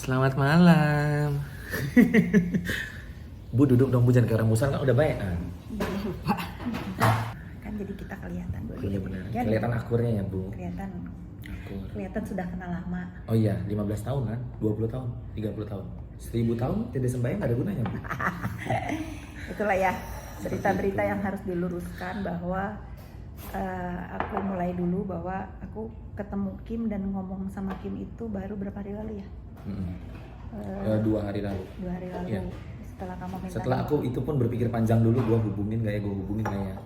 Selamat malam. Bu duduk dong Bu, jangan kayak orang musan kan udah baik kan. Boleh lupa. Kan jadi kita kelihatan dulu. Iya benar. Ya, Kelihatan akurnya ya Bu. Kelihatan. Akur. Kelihatan sudah kenal lama. Oh iya, 15 tahun kan? 20 tahun, 30 tahun. 1000 tahun tidak sembahyang gak ada gunanya Bu. Itulah ya berita-berita yang harus diluruskan bahwa aku mulai dulu bahwa aku ketemu Kim dan ngomong sama Kim itu baru berapa hari lalu ya? 2 hari lalu. 2 hari lalu. Iya. Setelah kamu minta. Setelah aku itu pun berpikir panjang dulu, gue hubungin gak ya.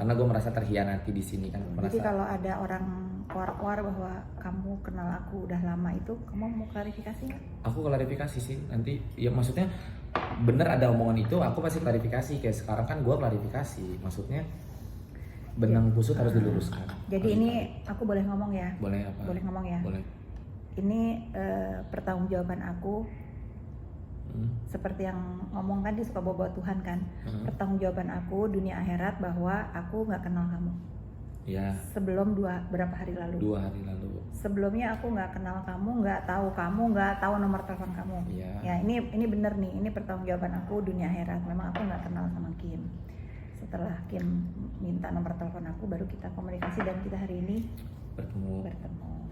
Karena gue merasa terhianati di sini kan. Jadi kalau ada orang war bahwa kamu kenal aku udah lama itu, kamu mau klarifikasi nggak? Aku klarifikasi sih nanti. Ya maksudnya bener ada omongan itu, aku pasti klarifikasi. Kayak sekarang kan gue klarifikasi. Maksudnya benang kusut harus diluruskan. Jadi ini aku boleh ngomong ya? Boleh apa? Boleh ngomong ya? Boleh. Ini pertanggungjawaban aku. Seperti yang ngomong kan dia suka bawa Tuhan kan. Pertanggungjawaban aku dunia akhirat bahwa aku nggak kenal kamu. Ya. Sebelum berapa hari lalu? 2 hari lalu. Sebelumnya aku nggak kenal kamu, nggak tahu nomor telepon kamu. Iya. Ya ini bener nih, ini pertanggungjawaban aku dunia akhirat. Memang aku nggak kenal sama Kim. Setelah Kim minta nomor telepon aku, baru kita komunikasi dan kita hari ini Bertemu.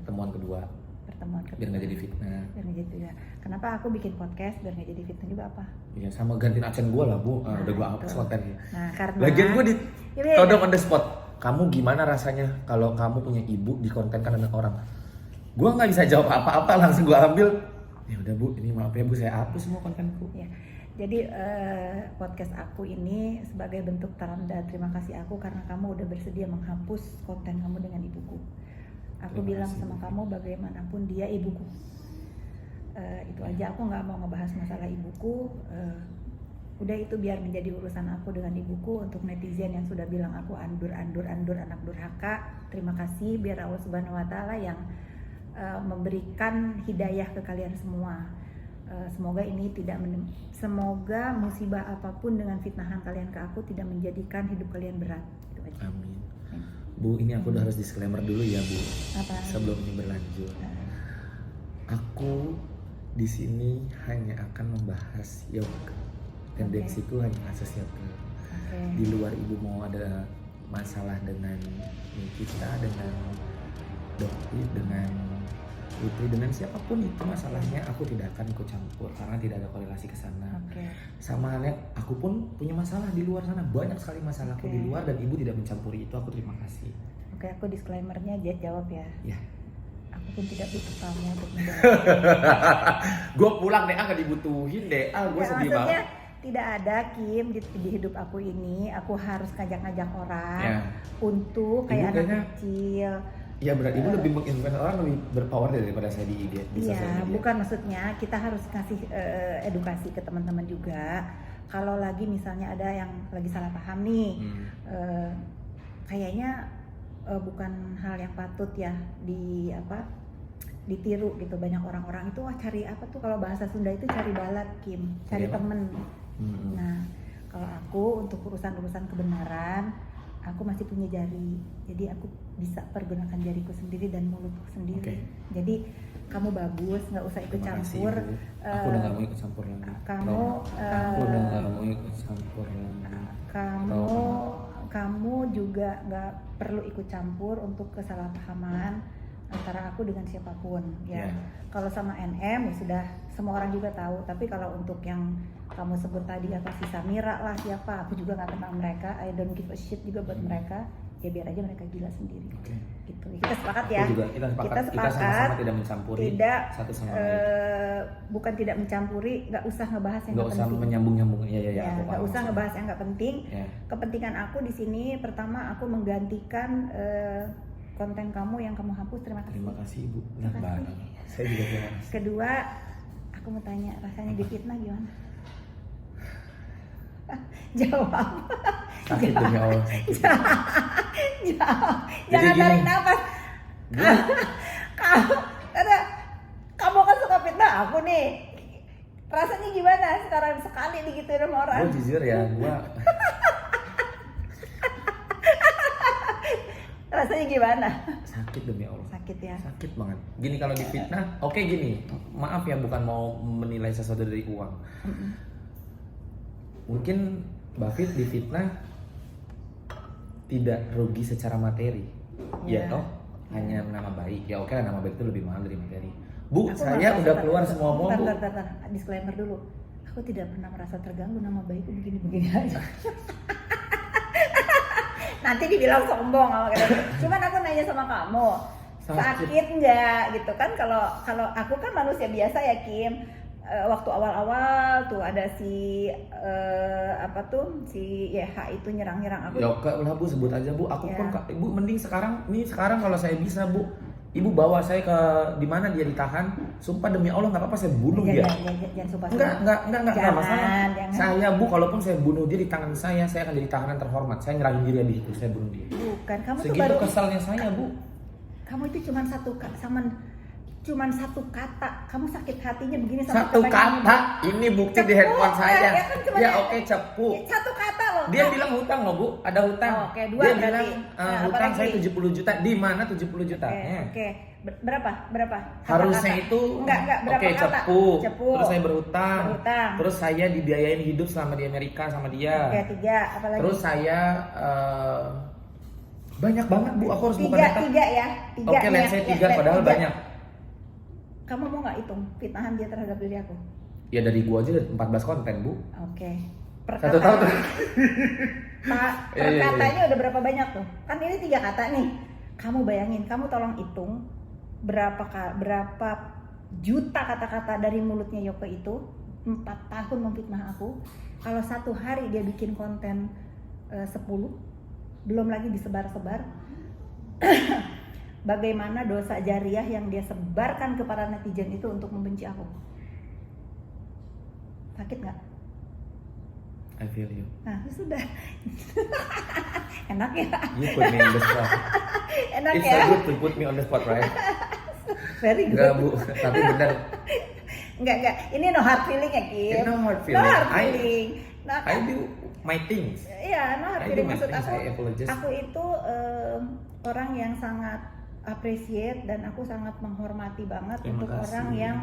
Pertemuan kedua. Biar nggak jadi fitnah. Biar nggak jadi ya. Kenapa aku bikin podcast biar nggak jadi fitnah juga apa? Iya sama gantiin aksen gue lah Bu. Udah gue hapus kontennya. Nah karena Lagian gue ya, todong on the spot. Kamu gimana rasanya kalau kamu punya ibu dikontenkan dengan orang? Gue nggak bisa jawab apa-apa, langsung gue ambil. Ya udah Bu, ini maaf ya Bu, saya hapus semua kontenku. Ya. Jadi podcast aku ini sebagai bentuk tanda terima kasih aku karena kamu udah bersedia menghapus konten kamu dengan ibuku. Aku bilang sama kamu bagaimanapun dia ibuku. Itu aja, aku nggak mau ngebahas masalah ibuku. Udah itu biar menjadi urusan aku dengan ibuku. Untuk netizen yang sudah bilang aku andur anak durhaka, terima kasih. Biar Allah Subhanahu Wa Taala yang memberikan hidayah ke kalian semua. Semoga ini semoga musibah apapun dengan fitnahan kalian ke aku tidak menjadikan hidup kalian berat. Itu aja. Amin. Bu, ini aku udah harus disclaimer dulu ya Bu. Apa? Sebelum ini berlanjut. Aku di sini hanya akan membahas yoga. Tendensiku hanya kasus yoga. Di luar ibu mau ada masalah dengan kita, dengan Dokter, dengan Putri, dengan siapapun itu masalahnya, aku tidak akan ikut campur karena tidak ada korelasi ke sana. Sama halnya aku pun punya masalah di luar sana, banyak sekali masalahku di luar dan ibu tidak mencampuri itu. Aku terima kasih. Aku disclaimernya jawab ya. Ya. Aku pun tidak butuh kamu untuk menjawab. Gue pulang deh, gak dibutuhin deh. Gue sedih banget. Tidak ada Kim di hidup aku ini. Aku harus ngajak-ngajak orang untuk kayak anak kecil. Ya berarti ibu lebih menginfluence orang, lebih berpower daripada saya di Iya, bukan maksudnya kita harus kasih edukasi ke teman-teman juga. Kalau lagi misalnya ada yang lagi salah paham nih, kayaknya bukan hal yang patut ya ditiru gitu. Banyak orang-orang itu cari apa tuh, kalau bahasa Sunda itu cari balat Kim, cari temen. Nah kalau aku untuk urusan-urusan kebenaran, aku masih punya jari, jadi aku bisa pergunakan jariku sendiri dan mulutku sendiri. Jadi kamu bagus, nggak usah ikut campur. Aku udah nggak mau ikut campur lagi. Aku udah nggak mau ikut campur lagi. Kamu juga nggak perlu ikut campur untuk kesalahpahaman antara aku dengan siapapun ya. Kalau sama NM ya sudah semua orang juga tahu, tapi kalau untuk yang kamu sebut tadi apa si Samira lah siapa, aku juga nggak kenal mereka. I don't give a shit juga buat mereka. Ya biar aja mereka gila sendiri. Gitu. Kita sepakat ya. Kita sama-sama tidak mencampuri. Satu sama lain. Bukan tidak mencampuri, nggak usah ngebahas yang nggak penting. Nggak usah menyambung-nyambung. Nggak usah ngebahas yang nggak penting. Kepentingan aku di sini pertama aku menggantikan konten kamu yang kamu hapus. Terima kasih. Terima kasih Ibu. Saya juga terima kasih. Kedua, aku mau tanya, rasanya difitnah gimana? Jawab. Sakit demi Allah. Jawab. Jangan tarik nafas. Kamu kan suka fitnah aku nih. Rasanya gimana sekarang sekali digituin sama orang? Gue jujur ya, Rasanya gimana? Sakit demi Allah. Sakit ya. Sakit banget. Gini kalau difitnah, oke gini. Maaf ya bukan mau menilai sesuatu dari uang. Mungkin Mbak Fit difitnah tidak rugi secara materi. Ya toh, hanya nama baik. Ya oke lah, nama baik itu lebih mahal dari materi. Bu, Aku saya udah keluar semua mau, Bu. Bentar. Disclaimer dulu. Aku tidak pernah merasa terganggu, nama baikku begini-begini aja. Nanti dibilang sombong sama kalian. Cuman aku nanya sama kamu, sakit nggak gitu kan? Kalau aku kan manusia biasa ya Kim. Waktu awal-awal tuh ada si si YH itu nyerang aku. Ya oke lah Bu, sebut aja Bu. Aku pun Ibu mending sekarang kalau saya bisa Bu, Ibu bawa saya ke di mana dia ditahan. Sumpah demi Allah nggak apa-apa saya bunuh dia. Jangan sumpah. Enggak masalah. Jangan. Saya Bu, kalaupun saya bunuh dia di tangan saya akan jadi tahanan terhormat. Saya nyerahin diri di situ, saya bunuh dia. Bukan, kamu segitu tuh baru kesalnya saya Bu. Kamu itu cuman satu kata, kamu sakit hatinya begini satu kata. Ini bukti cepu, di handphone saya. Ya oke, cepu. Satu kata loh. Dia bilang hutang loh Bu, ada hutang. Oke, dua dia berarti. bilang hutang saya 70 juta. Di mana 70 juta? Oke. Berapa? Harusnya kata. itu enggak berapa kata? Cepu. Terus saya berhutang. Terus saya dibiayain hidup selama di Amerika sama dia. Oke, 3. Apalagi? Terus saya banyak banget Bu, aku harus buka data. 3 ya. 3. Oke, let's say 3 padahal 3. Banyak. Kamu mau nggak hitung fitnahan dia terhadap diri aku? Ya dari gua aja 14 konten Bu. Oke. 1 tahun. Perkatanya udah berapa banyak tuh? Kan ini 3 kata nih. Kamu bayangin, kamu tolong hitung berapa juta kata-kata dari mulutnya Yoko itu 4 tahun memfitnah aku. Kalau 1 hari dia bikin konten 10, belum lagi disebar-sebar. Bagaimana dosa jariah yang dia sebarkan ke para netizen itu untuk membenci aku? Sakit nggak? I feel you. Nah, sudah. Enak ya? You put me on the spot. Enak It's ya? so good to put me on the spot, right? Very good. Enggak Bu, tapi benar. Enggak. Ini no hard feeling ya, Kim? No hard feeling. No hard feeling. I do my things. Iya, no hard feeling. Maksud aku itu orang yang sangat appreciate dan aku sangat menghormati banget untuk orang yang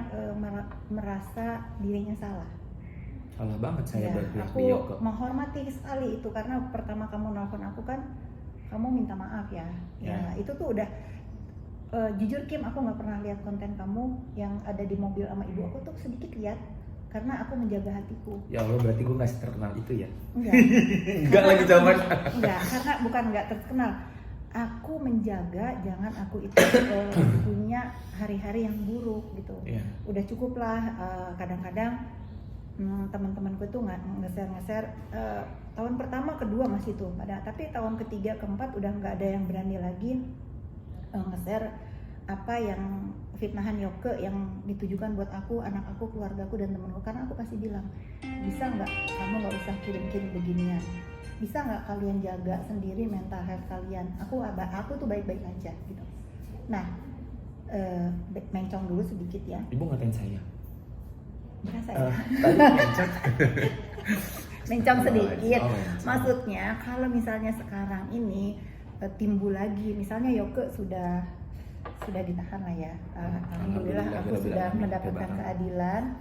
merasa dirinya salah. Salah banget saya berpihak di Yoko. Aku menghormati sekali itu karena pertama kamu nelfon aku kan kamu minta maaf ya. Ya itu tuh udah jujur Kim, aku nggak pernah lihat konten kamu yang ada di mobil sama ibu aku tuh sedikit lihat karena aku menjaga hatiku. Ya Allah, berarti gue nggak terkenal itu ya? Enggak. Enggak lagi jawaban. Enggak, karena bukan nggak terkenal. Aku menjaga jangan aku itu punya hari-hari yang buruk gitu. Udah cukup lah kadang-kadang teman-temanku tuh nge-share tahun pertama kedua masih tuh tapi tahun ketiga keempat udah nggak ada yang berani lagi nge-share apa yang fitnahan Yoke yang ditujukan buat aku, anak aku, keluargaku dan temanku, karena aku pasti bilang bisa nggak kamu nggak usah kirim-kirim beginian, bisa nggak kalian jaga sendiri mental health kalian, aku tuh baik-baik aja gitu. Nah mencong dulu sedikit ya. Ibu ngatain saya berasa ya? Tadi mencong. Mencong sedikit. Maksudnya kalau misalnya sekarang ini timbul lagi, misalnya Yoke sudah ditahan lah ya. Alhamdulillah aku sudah mendapatkan keadilan.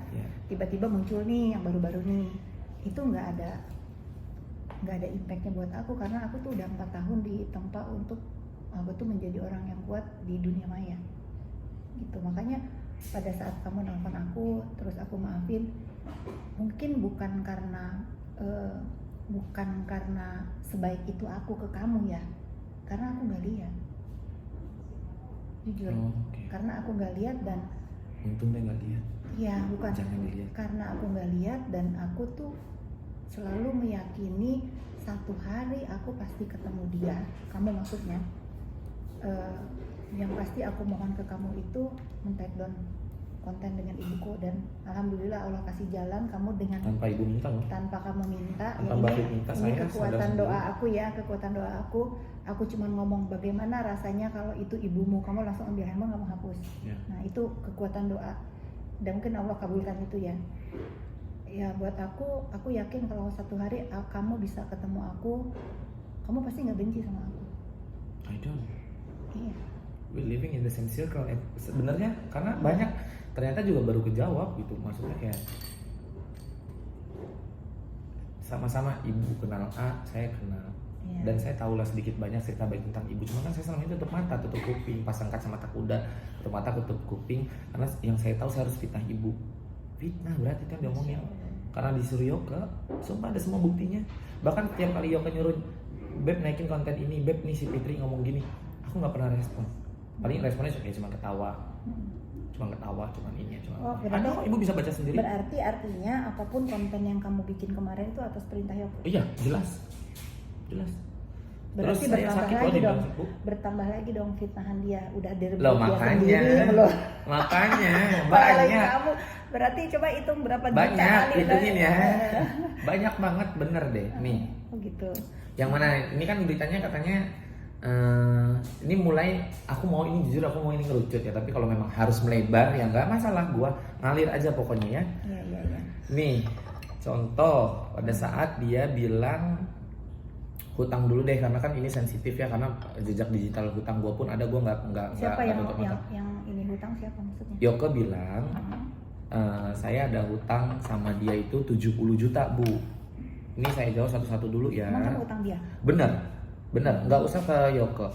Tiba-tiba muncul nih yang baru-baru nih. Itu nggak ada impactnya buat aku karena aku tuh udah 4 tahun ditempa untuk aku tuh menjadi orang yang kuat di dunia maya. Gitu. Makanya pada saat kamu nelfon aku terus aku maafin, mungkin bukan karena sebaik itu aku ke kamu ya, karena aku nggak lihat jujur. Karena aku nggak lihat dan untung deh nggak lihat ya, bukan karena aku nggak lihat dan aku tuh selalu meyakini satu hari aku pasti ketemu dia, kamu maksudnya. Yang pasti aku mohon ke kamu itu men-take down konten dengan ibuku dan alhamdulillah Allah kasih jalan kamu dengan tanpa ibu minta loh. Tanpa kamu minta. Tanpa Ya, minta ini kekuatan doa aku ya, kekuatan doa aku. Aku cuma ngomong bagaimana rasanya kalau itu ibumu, kamu langsung ambil handphone kamu hapus. Nah itu kekuatan doa dan mungkin Allah kabulkan itu ya. Ya buat aku yakin kalau satu hari kamu bisa ketemu aku, kamu pasti nggak benci sama aku. I don't. Iya. We living in the same circle. Sebenarnya karena banyak ternyata juga baru kejawab gitu, maksudnya kayak sama-sama ibu kenal A, saya kenal. Iya. Dan saya tahu lah sedikit banyak cerita baik tentang ibu, cuma kan saya selama ini tutup mata, tutup kuping, pasang kacamata kuda, tutup mata, tutup kuping, karena yang saya tahu saya harus fitnah ibu. Fitnah berarti kan diomongin, karena disuruh Yoke, sumpah ada semua buktinya. Bahkan tiap kali Yoke nyuruh, Beb naikin konten ini, Beb nih si Fitri ngomong gini, aku nggak pernah respon. Paling responnya cuma ketawa, cuma ini, ada kok ibu bisa baca sendiri. Berarti artinya apapun konten yang kamu bikin kemarin itu atas perintah Yoke? Iya, jelas. Berarti Terus saya sakit loh di dong, Bu. bertambah lagi dong fitnahan dia, udah direbut Loh, dia makanya. sendiri belum. Makanya Apalagi banyak. kamu berarti coba hitung berapa juta Banyak kali hitungin ya. udah. Banyak banget bener deh. Nih, Oh gitu. yang mana? Ini kan beritanya katanya ini mulai aku mau ini jujur aku mau ini ngerucut ya, tapi kalau memang harus melebar ya nggak masalah, gua ngalir aja pokoknya ya. Iya. Nih, contoh pada saat dia bilang hutang dulu deh, karena kan ini sensitif ya, karena jejak digital hutang gua pun ada, gua nggak Siapa yang tutup mata. yang ini hutang siapa maksudnya? Yoke bilang saya ada hutang sama dia itu 70 juta Bu. Ini saya jawab satu-satu dulu ya. Emang kamu hutang dia? Bener, nggak usah ke Yoke,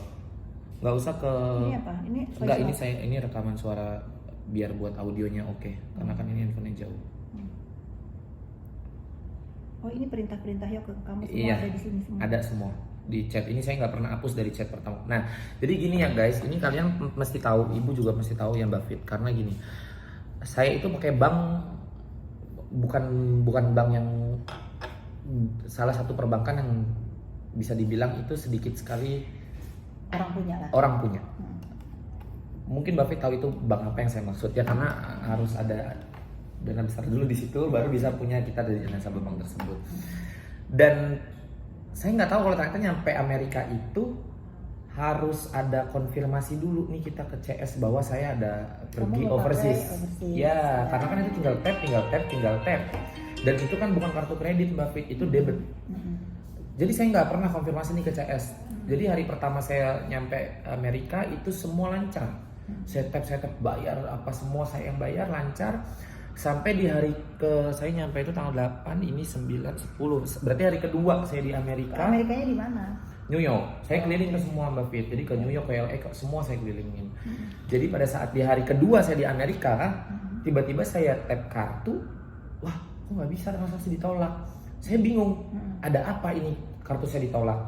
nggak usah ke. Ini apa? Ini voice Nggak, ini note? saya ini rekaman suara biar buat audionya oke, karena kan ini handphonenya jauh. Oh ini perintah-perintah Yoke kamu semua Iya, ada di sini semua. ada semua di chat ini, saya nggak pernah hapus dari chat pertama. Nah, jadi gini ya guys, ini kalian mesti tahu, ibu juga mesti tahu ya Mbak Fit, karena gini, saya itu pakai bank bukan bank yang salah satu perbankan yang bisa dibilang itu sedikit sekali orang punya. Mungkin Mbak Fit tahu itu bank apa yang saya maksud ya, karena harus ada dana besar dulu di situ baru bisa punya kita dari nasabah bank tersebut. Dan saya nggak tahu kalau ternyata nyampe Amerika itu harus ada konfirmasi dulu nih kita ke CS bahwa saya ada pergi overseas. Ya, karena kan itu tinggal tap. Dan itu kan bukan kartu kredit Mbak Fit, itu debit. Jadi saya nggak pernah konfirmasi nih ke CS. Jadi hari pertama saya nyampe Amerika itu semua lancar. Saya tap bayar apa semua saya yang bayar lancar. Sampai di hari saya nyampe itu tanggal 8, ini 9, 10. Berarti hari kedua saya di Amerika. Amerikanya di mana? New York. Saya keliling ke semua Mbak Fit. Jadi ke New York, ke LA, semua saya kelilingin. Jadi pada saat di hari kedua saya di Amerika, tiba-tiba saya tap kartu. Wah, kok nggak bisa transaksi ditolak? Saya bingung. Ada apa ini kartu saya ditolak?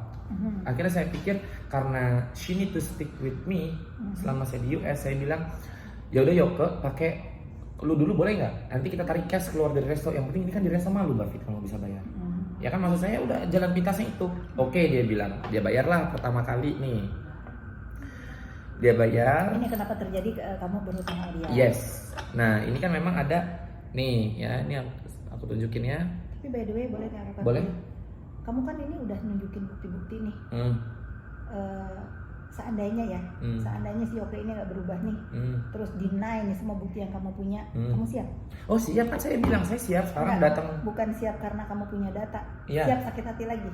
Akhirnya saya pikir karena she need to stick with me selama saya di US, saya bilang ya udah Yoke pakai lu dulu boleh nggak? Nanti kita tarik cash keluar dari resto. Yang penting ini kan di resto malu Mbak Fit kalau bisa bayar. Ya kan maksud saya udah jalan pintasnya itu. Oke, dia bilang dia bayarlah pertama kali nih. Dia bayar. Ini kenapa terjadi kamu berhutang sama dia? Yes. Nah ini kan memang ada nih ya, ini aku tunjukin ya. Tapi by the way boleh nggak aku Boleh. Kamu kan ini udah nunjukin bukti-bukti nih. Seandainya seandainya si Yoke ini nggak berubah nih, terus deny nih semua bukti yang kamu punya, kamu siap? Oh siap, kan saya bilang saya siap. Sekarang datang. Bukan siap karena kamu punya data, Iya. siap sakit hati lagi.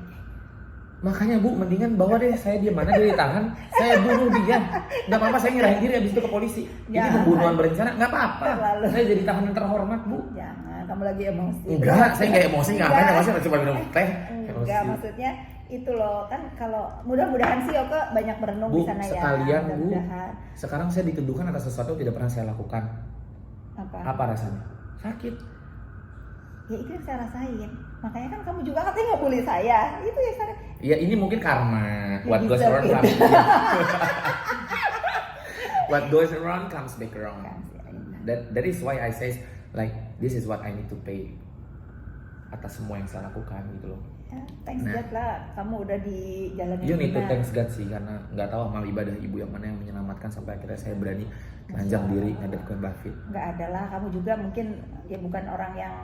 Makanya Bu, mendingan bawa deh saya dia mana dia ditahan, saya bunuh dia. Nggak apa-apa, saya nyerahin diri habis itu ke polisi. Ini pembunuhan berencana, nggak apa-apa. Saya jadi tahanan terhormat Bu. Jangan, kamu lagi emosi. Enggak, saya nggak emosi, ngapain emosi, cuma minum teh. Enggak, maksudnya itu loh kan, kalau mudah-mudahan sih Yoke banyak berenung Bu, di sana ya. sekalian Bu, Mudah-mudahan. sekarang saya dituduhkan atas sesuatu yang tidak pernah saya lakukan. Apa rasanya? Sakit. Ya itu yang saya rasain. Makanya kan kamu juga katanya nggak bully saya. Itu yang saya. Ya ini mungkin karma. You What goes deserve around it. comes What goes around comes back around. That is why I say like this is what I need to pay atas semua yang saya lakukan gitu loh. Ya, thanks God lah, kamu udah di jalan yang You need to benar. thanks God sih, karena nggak tahu amal ibadah ibu yang mana yang menyelamatkan sampai akhirnya saya berani telanjang diri ngadep ke Mbak Fit. Nggak ada lah, kamu juga mungkin ya bukan orang yang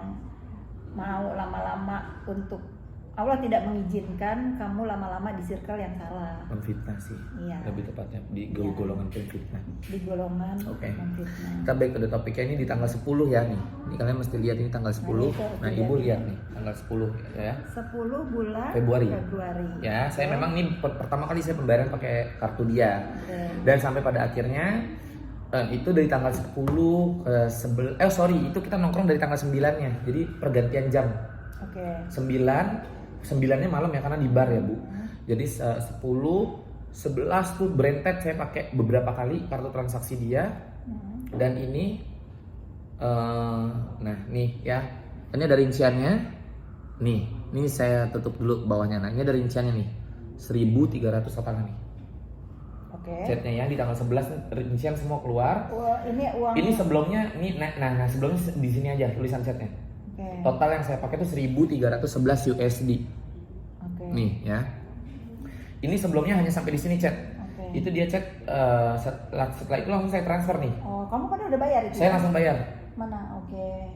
mau lama-lama untuk Allah tidak mengizinkan kamu lama-lama di circle yang salah. Memfitnah sih. Iya. Lebih tepatnya di Iya. golongan pemfitnah. Di golongan Oke. memfitnah. Kita back to the topiknya ini di tanggal 10 ya nih. Ini kalian mesti lihat ini tanggal 10. Nah, Ibu lihat nih tanggal 10 ya. 10 bulan Februari. Oke. Ya, saya memang nih pertama kali saya pembayaran pakai kartu dia. Oke. Dan sampai pada akhirnya itu dari tanggal 10 ke 11 itu kita nongkrong dari tanggal 9-nya. Jadi pergantian jam. Oke. 9-nya malam ya karena di bar ya, Bu. Jadi 10 11 tuh berentet saya pakai beberapa kali kartu transaksi dia. Dan ini nah nih ya. Ini ada rinciannya. Nih saya tutup dulu bawahnya. Nah, ini ada rinciannya nih. 1.300 total nih. Oke. Chatnya ya di tanggal 11 rincian semua keluar. Ini uang. Ini sebelumnya nah sebelumnya di sini aja tulisan chatnya. Oke. Total yang saya pakai itu 1.311 USD. Oke. Nih ya. Ini sebelumnya hanya sampai di sini chat. Oke. Itu dia chat setelah itu langsung saya transfer nih. Oh, kamu kan udah bayar itu? Saya ya? langsung bayar Mana? Oke.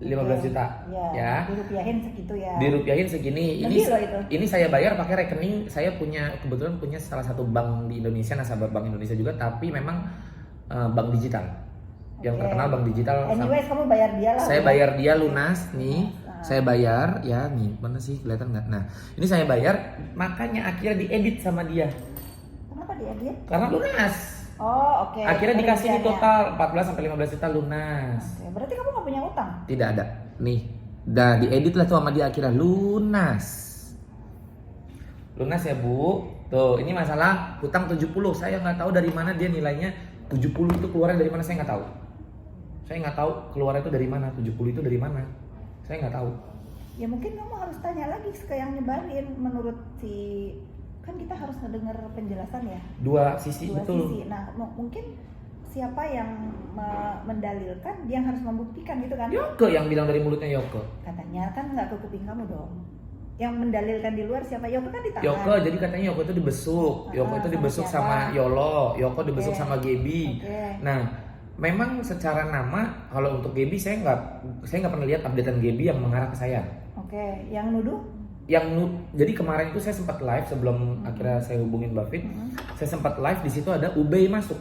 15 juta. Ya. Dirupiahin segitu ya. Dirupiahin segini. Lebih loh itu. Ini saya bayar pakai rekening. Saya kebetulan punya salah satu bank di Indonesia, nasabah Bank Indonesia juga, tapi memang bank digital. Yang terkenal bank digital. Anyways, kamu bayar dia lah. Saya bayar dia lunas nih. Nah. Saya bayar ya nih, mana sih kelihatan nggak? Nah, ini saya bayar, makanya akhirnya diedit sama dia. Kenapa diedit? Karena lunas. Oh, oke. Akhirnya dikasih nih Rinciannya. total 14 sampai 15 juta lunas. Oke, berarti kamu nggak punya utang? Tidak ada. Nih, udah diedit lah tuh sama dia akhirnya lunas. Lunas ya, Bu. Tuh, ini masalah hutang 70. Saya nggak tahu dari mana dia nilainya 70 itu keluarnya dari mana, saya nggak tahu. Saya nggak tahu keluarnya itu dari mana, 70 itu dari mana. Saya nggak tahu. Ya mungkin kamu harus tanya lagi ke yang nyebarin. Menurut si, kan kita harus ngedenger penjelasan ya. Dua sisi, betul. Sisi. Nah, mungkin siapa yang mendalilkan dia yang harus membuktikan gitu kan? Yoko yang bilang dari mulutnya Yoko. Katanya kan nggak ke kuping kamu dong. Yang mendalilkan di luar siapa? Yoko kan ditahan. Yoko, jadi katanya Yoko itu dibesuk. Yoko itu sama dibesuk siapa? sama Yolo. Yoko dibesuk Oke. sama Gebi. Oke. Nah, memang secara nama kalau untuk Gebi saya nggak pernah lihat updatean Gebi yang mengarah ke saya. Oke, yang nuduh? Jadi kemarin itu saya sempat live sebelum akhirnya saya hubungin Buffett. Saya sempat live di situ ada Ubay masuk.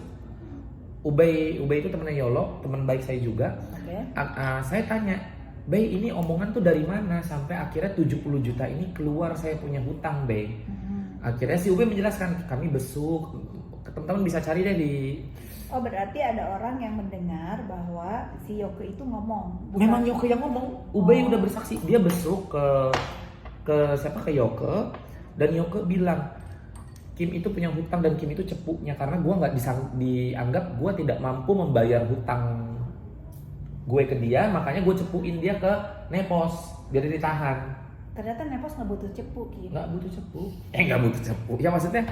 Ubay itu temannya Yolo, teman baik saya juga. Oke. Saya tanya, Bay ini omongan tuh dari mana sampai akhirnya 70 juta ini keluar saya punya hutang, Bay. Akhirnya si Ubay menjelaskan, kami besuk. Teman-teman bisa cari deh di. Oh, berarti ada orang yang mendengar bahwa si Yoko itu ngomong. Memang Yoko yang ngomong. Ubay udah bersaksi, dia besuk ke siapa, ke Yoko, dan Yoko bilang Kim itu punya hutang dan Kim itu cepuknya karena gue nggak dianggap gue tidak mampu membayar hutang gue ke dia, makanya gue cepuin dia ke Nepos biar dia ditahan. Ternyata Nepos nggak butuh cepu, Kim. Nggak butuh cepu. Nggak butuh cepu. Ya maksudnya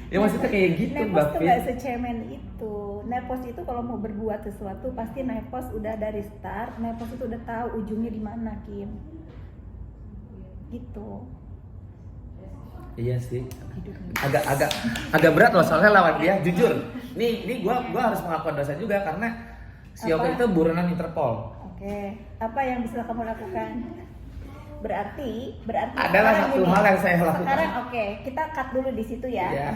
ya maksudnya kayak gitu, Nepos tuh nggak Buffett. secemen itu. Nepos itu kalau mau berbuat sesuatu pasti Nepos udah dari start. Nepos itu udah tahu ujungnya di mana, Kim. Gitu. Iya sih. Hidup ini. Agak berat loh soalnya lawan dia, jujur. Nih gua harus mengakukan dosa juga karena si Yoko Apa? itu buronan Interpol. Oke, apa yang bisa kamu lakukan? Berarti Adalah sekarang satu gini, hal yang saya lakukan. Sekarang oke, kita cut dulu di situ ya. Iya.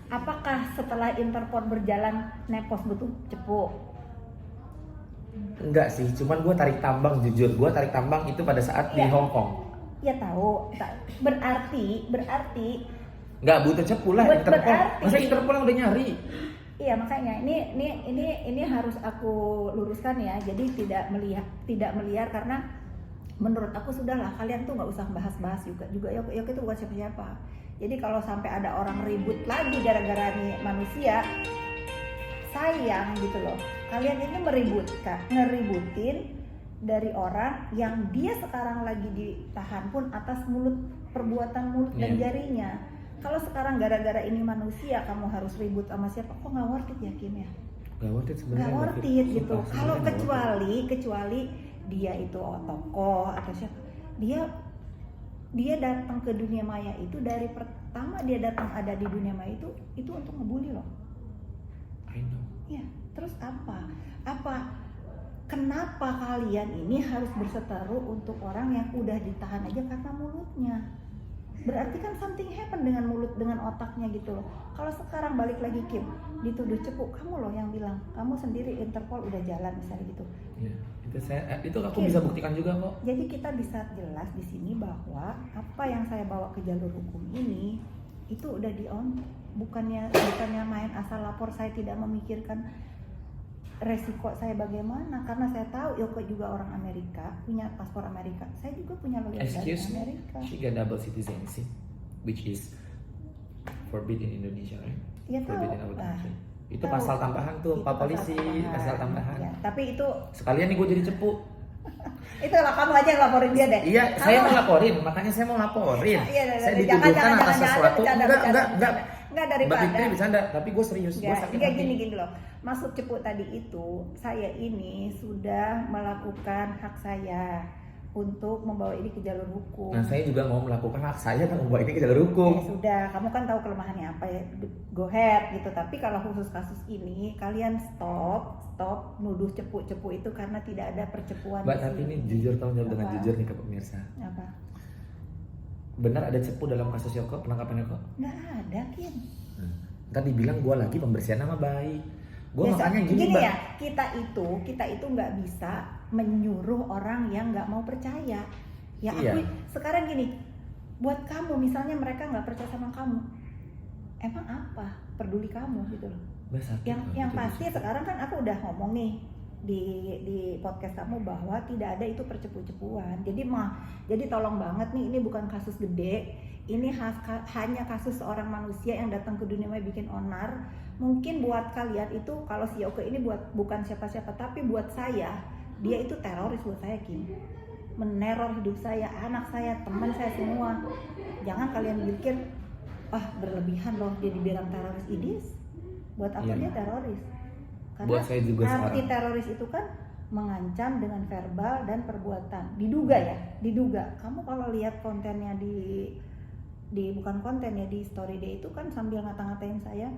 Apakah setelah Interpol berjalan Nepos butuh cepu? Enggak sih, cuman gue tarik tambang, jujur gue tarik tambang itu pada saat di Iya. Hong Kong. Ya tahu. Berarti Nggak butuh cepu lah Interpol. berarti- Masa Interpol yang udah nyari? iya, makanya ini harus aku luruskan ya. Jadi tidak melihat karena menurut aku sudahlah, kalian tuh nggak usah bahas-bahas juga Yoko itu bukan siapa-siapa. Jadi kalau sampai ada orang ribut lagi gara-gara nih manusia, sayang gitu loh. Kalian ini ngeributin dari orang yang dia sekarang lagi ditahan pun atas perbuatan mulut dan Iya. jarinya. Kalau sekarang gara-gara ini manusia kamu harus ribut sama siapa? Kok nggak worth it ya, Kim ya? Nggak worth it sebenarnya. Nggak worth Buffett. it gitu. Sumpah, Kalau sebenarnya nggak worth it. kecuali dia itu tokoh atau siapa, dia datang ke dunia maya itu dari pertama dia datang ada di dunia maya itu untuk ngebully loh. I know. Ya, terus apa? kenapa kalian ini harus berseteru untuk orang yang udah ditahan aja karena mulutnya? Berarti kan something happen dengan mulut, dengan otaknya gitu loh. Kalau sekarang balik lagi Kim, dituduh cepu, kamu loh yang bilang, kamu sendiri Interpol udah jalan misalnya gitu. Ya, itu aku bisa buktikan juga kok. Jadi kita bisa jelas di sini bahwa apa yang saya bawa ke jalur hukum ini itu udah bukannya main asal lapor. Saya tidak memikirkan resiko saya bagaimana, karena saya tahu Yoko juga orang Amerika, punya paspor Amerika, saya juga punya loyalitas Amerika. She got double citizenship, which is forbidden in Indonesia, right? Ya, forbidden tahu. in our country. Itu pasal tambahan tuh, Pak Polisi, pasal tambahan. Ya, tapi itu sekalian nih gue jadi cepu. Itulah kamu aja yang laporin dia deh. Iya, saya mau laporin, makanya saya mau laporin. Saya dituduhkan atas sesuatu. Enggak daripada. Mbak Fitri bercanda, tapi gue serius. Gue sakit hati. Gini loh. Maksud cepu tadi itu, saya ini sudah melakukan hak saya untuk membawa ini ke jalur hukum. Nah, saya juga mau melakukan hak saya dan membawa ini ke jalur hukum. Ya sudah, kamu kan tahu kelemahannya apa ya, go ahead gitu. Tapi kalau khusus kasus ini, kalian stop nuduh cepu-cepu itu karena tidak ada percepuan. Mbak, tapi ini jujur, tolong jawab dengan jujur nih ke pemirsa. Apa? Benar ada cepu dalam kasus Yoko, penangkapan Yoko? Nggak ada, Kim. Tadi bilang gue lagi pembersihan nama baik. Gue makanya gini ya, kita itu nggak bisa menyuruh orang yang nggak mau percaya. Ya iya. Sekarang gini, buat kamu misalnya mereka nggak percaya sama kamu, emang apa peduli kamu gitu loh. Yang pasti sekarang kan aku udah ngomong nih di podcast kamu bahwa tidak ada itu percepu-cepuan. Jadi tolong banget nih, ini bukan kasus gede. Ini hanya kasus seorang manusia yang datang ke dunia maya bikin onar. Mungkin buat kalian itu, kalau si Yoko ini bukan siapa-siapa, tapi buat saya dia itu teroris buat saya, Kim. Meneror hidup saya, anak saya, teman saya semua. Jangan kalian pikir berlebihan loh dia dibilang teroris. Idis, buat apa dia teroris? Karena buat saya juga arti teroris itu kan mengancam dengan verbal dan perbuatan. Diduga. Kamu kalau lihat kontennya di bukan konten ya, di story dia itu kan sambil ngata-ngatain saya,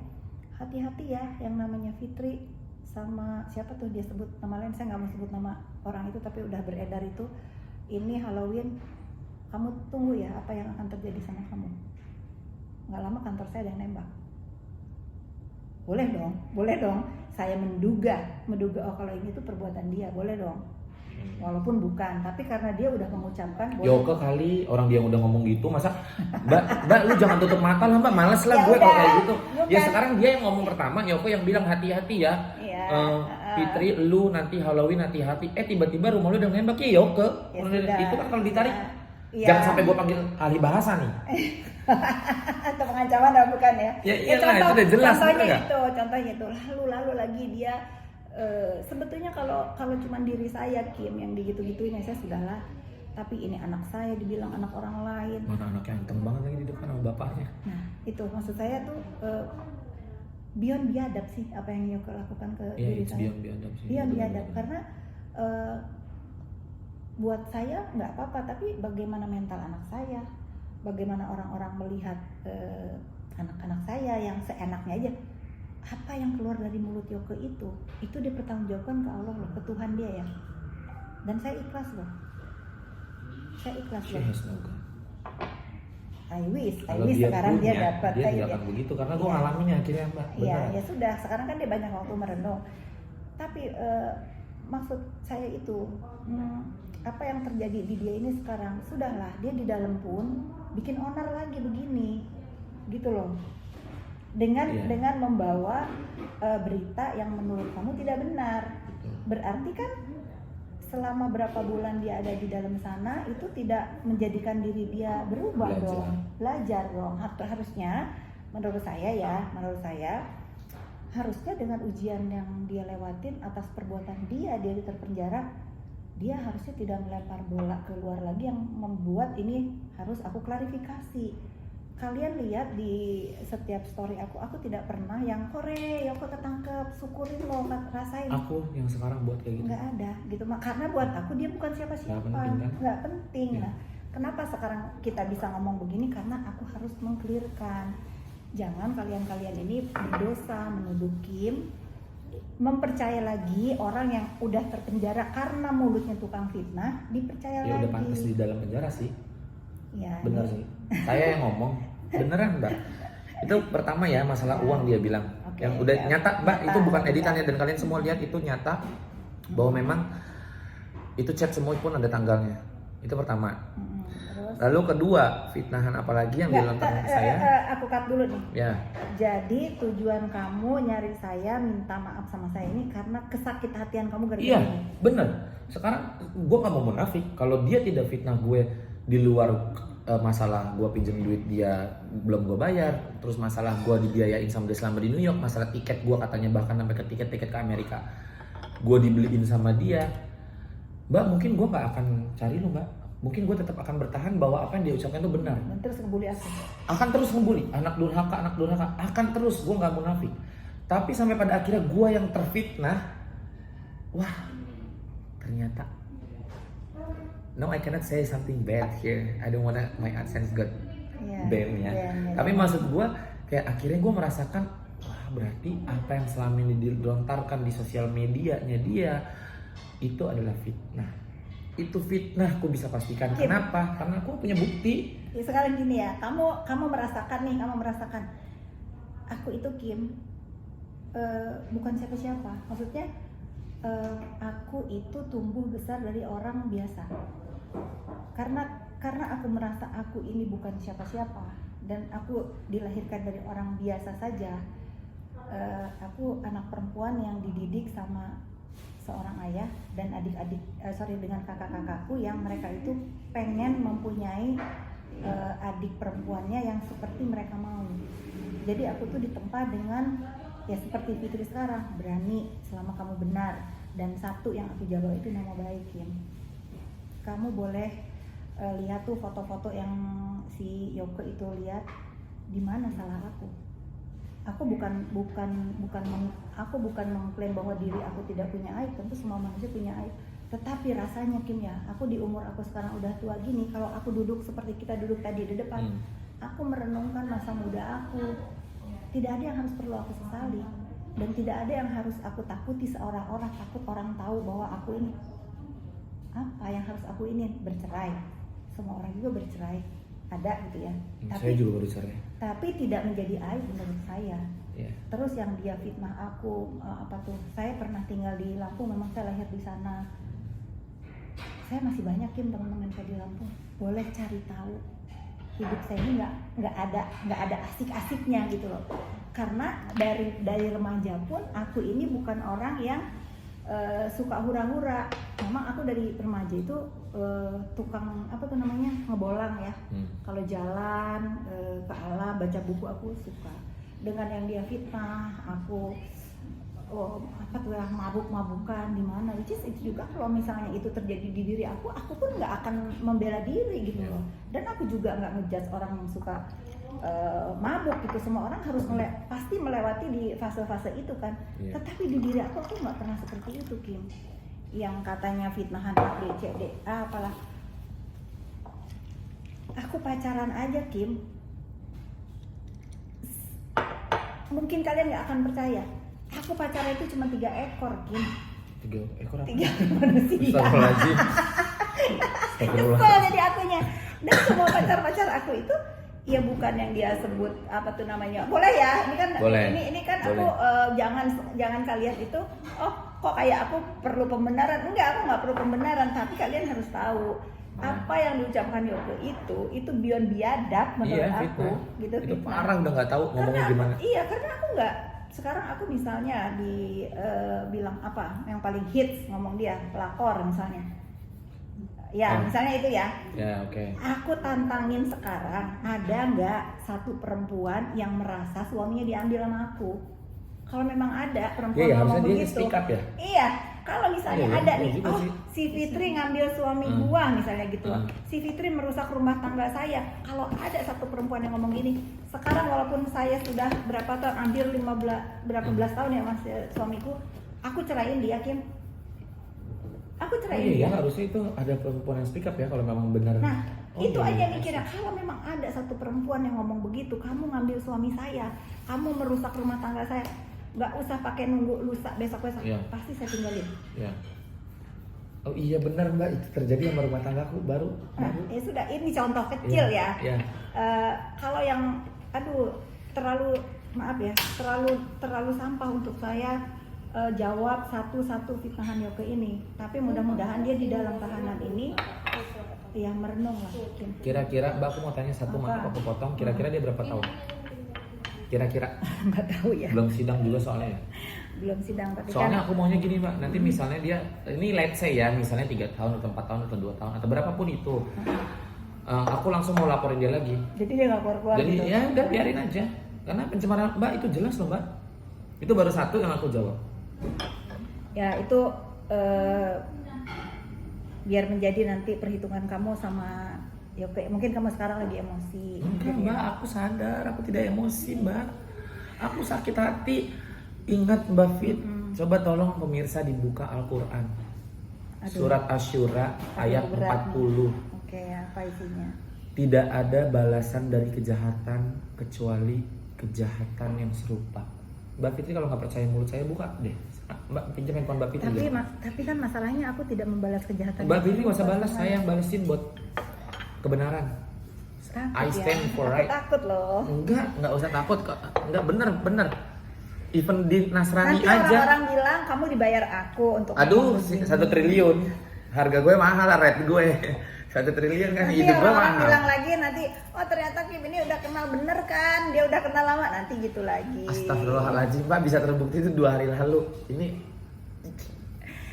hati-hati ya yang namanya Fitri sama siapa tuh dia sebut nama lain, saya nggak mau sebut nama orang itu, tapi udah beredar itu, ini Halloween kamu tunggu ya apa yang akan terjadi sama kamu. Nggak lama kantor saya ada yang nembak. Boleh dong. Saya menduga kalau ini tuh perbuatan dia, boleh dong. Walaupun bukan, tapi karena dia udah mengucapkan. Yoko kali orang dia udah ngomong gitu, masa Mbak lu jangan tutup mata lah Mbak, males lah gue kalau kayak gitu. Bukan. Ya sekarang dia yang ngomong pertama, Yoko yang bilang hati-hati ya. Fitri lu nanti Halloween hati-hati. Tiba-tiba rumah lu udah nembak ya Yoko. Itu kan kalau ditarik. Jangan sampai gue panggil ahli bahasa nih. Atau pengancaman atau bukan ya? Ya contoh, itu udah jelas. Contohnya itu lalu lagi dia sebetulnya kalau cuma diri saya Kim yang digitu-gituin ya saya sudahlah. Tapi ini anak saya dibilang anak orang lain. Mana anaknya ganteng banget lagi di depan sama bapaknya. Nah itu maksud saya tuh beyond biadab sih apa yang Yoko lakukan ke diri saya. Beyond biadab karena buat saya nggak apa-apa, tapi bagaimana mental anak saya, bagaimana orang-orang melihat anak-anak saya yang seenaknya aja. Apa yang keluar dari mulut Yoko itu dipertanggungjawabkan ke Allah loh, ke Tuhan dia ya. Dan saya ikhlas loh. I wish sekarang dia dapat dia tidak akan begitu karena gue ngalamin akhirnya Mbak. Iya ya sudah, sekarang kan dia banyak waktu merenung. Tapi maksud saya itu apa yang terjadi di dia ini sekarang, sudahlah dia di dalam pun bikin onar lagi begini gitu loh. Dengan membawa berita yang menurut kamu tidak benar. Berarti kan selama berapa bulan dia ada di dalam sana itu tidak menjadikan diri dia berubah. Belajar dong. Harusnya menurut saya harusnya dengan ujian yang dia lewatin atas perbuatan dia di terpenjara, dia harusnya tidak melempar bola keluar lagi yang membuat ini harus aku klarifikasi. Kalian lihat di setiap story aku tidak pernah yang Yoko ketangkep, syukurin loh, rasain. Aku yang sekarang buat kayak gitu nggak ada gitu, karena buat aku dia bukan siapa-siapa, nggak penting. Nah, kenapa sekarang kita bisa ngomong begini? Karena aku harus mengklirkan. Jangan kalian ini berdosa menuduh Kim mempercaya lagi orang yang udah terpenjara karena mulutnya tukang fitnah, dipercaya Ya lagi. udah pantas di dalam penjara sih. Ya, Bener sih. Saya yang ngomong. Beneran Mbak. Itu pertama ya masalah uang dia bilang. Oke, Yang udah ya. nyata Mbak, Nyata, itu bukan editan ya, nyata. dan kalian semua lihat itu nyata bahwa memang itu chat semua pun ada tanggalnya. Itu pertama. Terus Lalu kedua, fitnahan apalagi yang dilontarkan ke saya? aku cut dulu nih. Ya. Jadi tujuan kamu nyari saya, minta maaf sama saya ini karena kesakit hatian kamu gara-gara Iya, ini. bener. Sekarang gue gak mau munafik. Kalau dia tidak fitnah gue di luar masalah gue pinjam duit dia belum gue bayar, terus masalah gue dibiayain sama dia selama di New York, masalah tiket gue katanya bahkan sampai ke tiket ke Amerika gue dibeliin sama dia, Mbak, mungkin gue gak akan cari lu Mbak. Mungkin gue tetap akan bertahan bahwa apa yang dia ucapkan itu benar. Dan terus ngebully aku. Akan terus ngebully, anak durhaka, akan terus, gue gak munafik. Tapi sampai pada akhirnya gue yang terfitnah. Wah, ternyata no, I cannot say something bad here. I don't wanna my AdSense got ban ya. Tapi maksud gue kayak akhirnya gue merasakan, wah berarti apa yang selama ini dilontarkan di sosial medianya dia itu adalah fitnah. Itu fitnah, aku bisa pastikan. Kenapa? Karena aku punya bukti. Ya sekarang gini ya, kamu merasakan aku itu Kim bukan siapa-siapa. Maksudnya aku itu tumbuh besar dari orang biasa. Karena aku merasa aku ini bukan siapa-siapa dan aku dilahirkan dari orang biasa saja. Aku anak perempuan yang dididik sama seorang ayah dan dengan kakak-kakakku yang mereka itu pengen mempunyai adik perempuannya yang seperti mereka mau. Jadi aku tuh ditempa dengan ya seperti Fitri sekarang, berani selama kamu benar, dan satu yang aku jaga itu nama baik, Kim. Kamu boleh lihat tuh foto-foto yang si Yoko itu lihat, di mana salah aku. Aku bukan mengklaim bahwa diri aku tidak punya aib, tentu semua manusia punya aib. Tetapi rasanya Kim ya, aku di umur aku sekarang udah tua gini, kalau aku duduk seperti kita duduk tadi di depan, aku merenungkan masa muda aku. Tidak ada yang harus perlu aku sesali, dan tidak ada yang harus aku takuti seorang-orang, takut orang tahu bahwa aku ini. Apa yang harus aku ini? Bercerai. Semua orang juga bercerai, ada gitu ya. Saya juga baru cerai. Tapi tidak menjadi aib menurut saya. Yeah. Terus yang dia fitnah aku saya pernah tinggal di Lampung, memang saya lahir di sana. Saya masih banyak Kim teman-teman saya di Lampung. Boleh cari tahu. Hidup saya ini nggak ada asik-asiknya gitu loh. Karena dari remaja pun aku ini bukan orang yang suka hura-hura. Memang aku dari remaja itu tukang ngebolang ya. Kalau jalan ke alam baca buku aku suka. Dengan yang dia fitnah aku mabuk-mabukan di mana, which is itu juga kalau misalnya itu terjadi di diri aku pun nggak akan membela diri gitu loh. Dan aku juga nggak ngejudge orang yang suka mabuk gitu. Semua orang harus pasti melewati di fase-fase itu kan. Tetapi di diri aku nggak pernah seperti itu Kim. Yang katanya fitnahan A, B, C, D, A apalah. Aku pacaran aja Kim. Mungkin kalian nggak akan percaya. Aku pacaran itu cuma 3 ekor Kim. 3 ekor apa? 3 manusia. Astagfirullahaladzim. Kesel jadi akunya. Dan semua pacar-pacar aku itu ya bukan yang dia sebut apa tuh namanya. Boleh ya? Ini kan boleh. Ini kan boleh. Aku jangan kalian itu kok kayak aku perlu pembenaran. Enggak, aku nggak perlu pembenaran, tapi kalian harus tahu apa yang diucapkan Yoko itu beyond biadab menurut aku gitu. Itu parah, udah nggak tahu ngomongnya gimana. Iya, karena aku nggak. Sekarang aku misalnya bilang apa yang paling hits ngomong dia pelakor misalnya. Ya, misalnya itu ya. Ya, oke. Aku tantangin sekarang, ada nggak satu perempuan yang merasa suaminya diambil sama aku? Kalau memang ada perempuan ngomong begitu. Ya? Iya, kalau misalnya ada nih, si Fitri ngambil suami gua misalnya gitu. Si Fitri merusak rumah tangga saya. Kalau ada satu perempuan yang ngomong gini, sekarang walaupun saya sudah berapa tahun, hampir 15 belas tahun ya mas suamiku, aku ceraiin dia Kim. Aku ceraiin dia. Harusnya itu ada perempuan yang speak up ya kalau memang benar. Nah, itu aja mikirnya. Kalau memang ada satu perempuan yang ngomong begitu, kamu ngambil suami saya, kamu merusak rumah tangga saya, nggak usah pakai nunggu lusa besok Iya. pasti saya tinggalin. Ya. Oh iya benar Mbak, itu terjadi sama rumah tanggaku baru. Ya sudah, ini contoh kecil ya. Iya. Kalau yang terlalu maaf ya, terlalu sampah untuk saya jawab satu-satu fitnahan Yoke ini. Tapi mudah-mudahan dia di dalam tahanan ini ya merenung lah. Kira-kira Mbak, aku mau tanya satu, maaf aku potong. Kira-kira dia berapa tahun? Kira-kira? Nggak tahu ya. Belum sidang juga soalnya ya. Belum sidang, tapi Soalnya kan aku maunya gini Mbak, nanti misalnya dia, ini let's say ya, misalnya 3 tahun atau 4 tahun atau 2 tahun atau berapapun itu, aku langsung mau laporin dia lagi. jadi dia nggak keluar Jadi gitu. ya udah biarin aja, karena pencemaran Mbak itu jelas loh Mbak. Itu baru satu yang aku jawab. Ya itu biar menjadi nanti perhitungan kamu sama Yoke. Mungkin kamu sekarang lagi emosi. Enggak Mbak, aku sadar, aku tidak emosi Mbak. Aku sakit hati. Ingat Mbak Fit, coba tolong pemirsa dibuka Al-Quran. Surat Asy-Syura ayat 40. Oke, apa isinya? Tidak ada balasan dari kejahatan kecuali kejahatan yang serupa. Mbak Fitri kalau nggak percaya mulut saya, buka deh. Mbak pinjam handphone Mbak Fitri. Tapi kan masalahnya aku tidak membalas kejahatan. Mbak Fitri nggak usah balas, saya yang balesin buat kebenaran. Takut I stand ya. for Aku right. takut loh. Nggak usah takut kok. Enggak, bener. Even di Nasrani Nanti aja. orang-orang bilang kamu dibayar aku untuk Aduh, ngomong begini. 1 triliun. Harga gue mahal lah, rate gue. 1 triliun kan, Nanti hidup gue orang mahal. bilang lagi nanti, oh ternyata Kim ini udah kenal bener kan, dia udah kenal lama, nanti gitu lagi. Astagfirullahaladzim Pak, bisa terbukti itu 2 hari lalu. Ini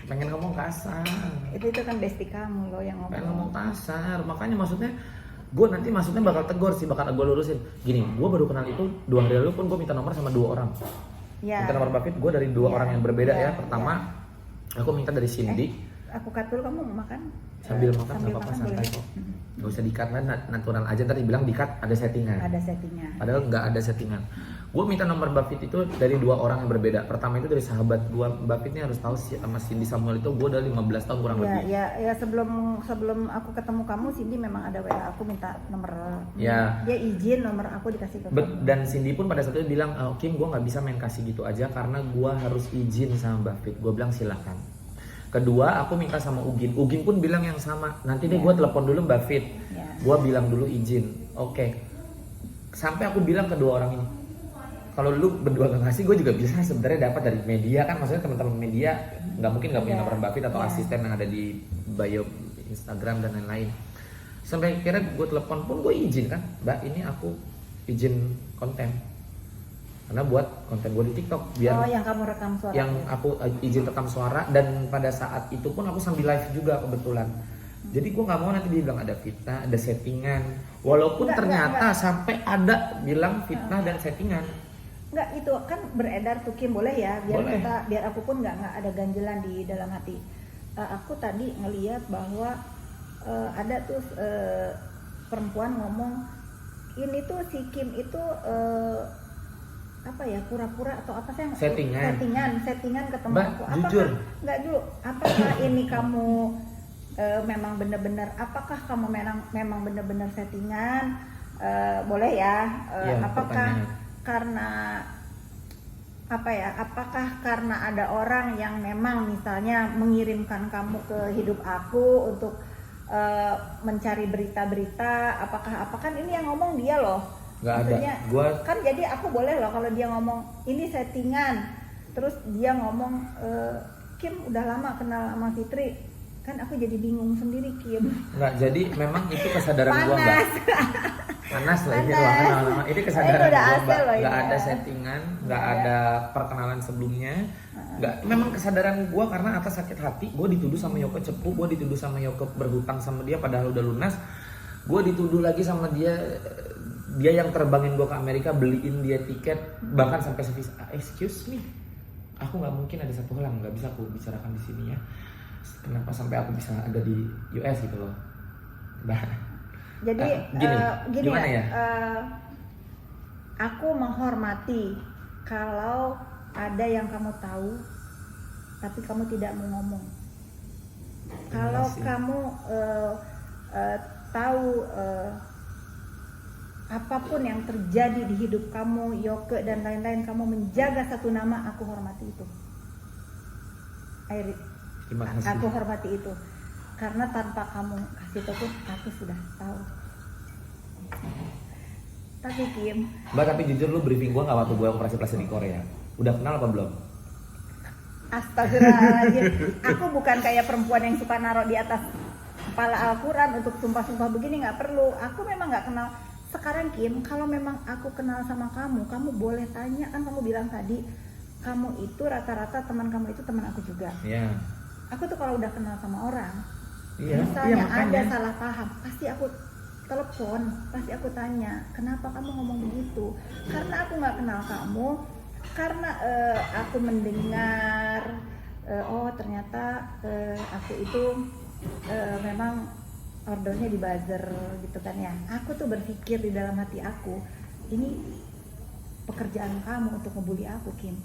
pengen ngomong kasar. Itu kan bestie kamu loh yang Pengen ngomong. ngomong kasar. Makanya maksudnya gue nanti maksudnya bakal tegur sih, bakal gue lurusin. Gini, gue baru kenal itu 2 hari lalu pun gue minta nomor sama 2 orang. Ya. Minta nomor Mbak Fit, gue dari 2 orang yang berbeda Ya. ya. Pertama, aku minta dari Cindy. Aku cut dulu, kamu mau makan? Sambil makan nggak apa-apa, makan santai boleh. kok. Gak usah di-cut lah, natural aja. Ntar dibilang di-cut ada settingan. Ada settingnya. Padahal nggak ada settingan. Gue minta nomor Mbak Fit itu dari 2 orang yang berbeda. Pertama itu dari sahabat gue. Mbak Fit ini harus tahu sih, sama Cindy Samuel itu gue udah 15 tahun kurang lebih. Ya sebelum aku ketemu kamu, Cindy memang ada WA aku minta nomor. Ya. Dia izin nomor aku dikasih ke kamu. Dan Cindy pun pada saat itu bilang, Kim gue nggak bisa main kasih gitu aja karena gue harus izin sama Mbak Fit. Gue bilang silakan. Kedua, aku minta sama Ugin. Ugin pun bilang yang sama. Nanti deh gue telepon dulu Mbak Fit. Ya. Gue bilang dulu izin. Oke. Sampai aku bilang ke 2 orang ini, kalau lu berdua gak ngasih, gue juga bisa sebenarnya dapat dari media kan. Maksudnya teman-teman media nggak mungkin nggak punya nomor Mbak Fit atau asisten yang ada di bio Instagram dan lain-lain. Sampai kira gue telepon pun gue izin kan, Mbak ini aku izin konten. Karena buat konten gue di TikTok biar yang kamu rekam suara. yang aku izin rekam suara, dan pada saat itu pun aku sambil live juga kebetulan. Jadi gue nggak mau nanti dibilang ada fitnah, ada settingan. Walaupun ternyata sampai ada bilang fitnah dan settingan. Enggak, itu kan beredar tuh Kim, boleh ya Boleh. biar aku pun nggak ada ganjelan di dalam hati. Aku tadi ngeliat bahwa ada tuh perempuan ngomong ini tuh si Kim itu apa ya, pura-pura atau apa sih? Settingan ketemu Mbak, aku. jujur. Enggak dulu. Apakah ini kamu memang benar-benar? Apakah kamu memang benar-benar settingan? Boleh ya? Apakah karena apa ya? Apakah karena ada orang yang memang misalnya mengirimkan kamu ke hidup aku untuk mencari berita-berita? Apakah kan ini yang ngomong dia loh? Gak Maksudnya, ada. kan jadi aku boleh loh kalau dia ngomong ini settingan, terus dia ngomong Kim udah lama kenal sama Fitri, kan aku jadi bingung sendiri Kim. Nggak, jadi memang itu kesadaran gua Mbak. Panas lah ini ruangan lama-lama. Ini kesadaran Udah gua AC Mbak. loh Nggak ini ada ya. settingan, nggak ada perkenalan sebelumnya. Nggak, memang kesadaran gua karena atas sakit hati. Gua dituduh sama Yoko cepu, gua dituduh sama Yoko berhutang sama dia padahal udah lunas. Gua dituduh lagi sama dia yang terbangin gue ke Amerika, beliin dia tiket, bahkan sampai service. Excuse me, aku nggak mungkin ada satu hal yang nggak bisa aku bicarakan di sini ya. Kenapa sampai aku bisa ada di US gitu loh, Mbak? Jadi gini gimana ya? Aku menghormati kalau ada yang kamu tahu, tapi kamu tidak mau ngomong. Kalau kamu tahu apapun yang terjadi di hidup kamu, Yoke dan lain-lain, kamu menjaga satu nama, aku hormati itu. Airi, Terima kasih. aku hormati itu. Karena tanpa kamu kasih tahu, aku sudah tahu. Tapi Kim, Mbak, tapi jujur lu briefing gua nggak waktu gua operasi plastik di Korea? Udah kenal apa belum? astagfirullahaladzim, aku bukan kayak perempuan yang suka naruh di atas kepala Al-Quran untuk sumpah-sumpah begini, nggak perlu. Aku memang nggak kenal. Sekarang Kim, kalau memang aku kenal sama kamu, kamu boleh tanya, kan kamu bilang tadi kamu itu rata-rata teman kamu itu teman aku juga. Iya. Aku tuh kalau udah kenal sama orang, Iya. misalnya ada makanya. salah paham, pasti aku telepon, pasti aku tanya, kenapa kamu ngomong begitu? Karena aku nggak kenal kamu, karena aku mendengar, oh ternyata aku itu memang ordernya di buzzer gitu kan ya. Aku tuh berpikir di dalam hati aku, ini pekerjaan kamu untuk ngebully aku, Kim.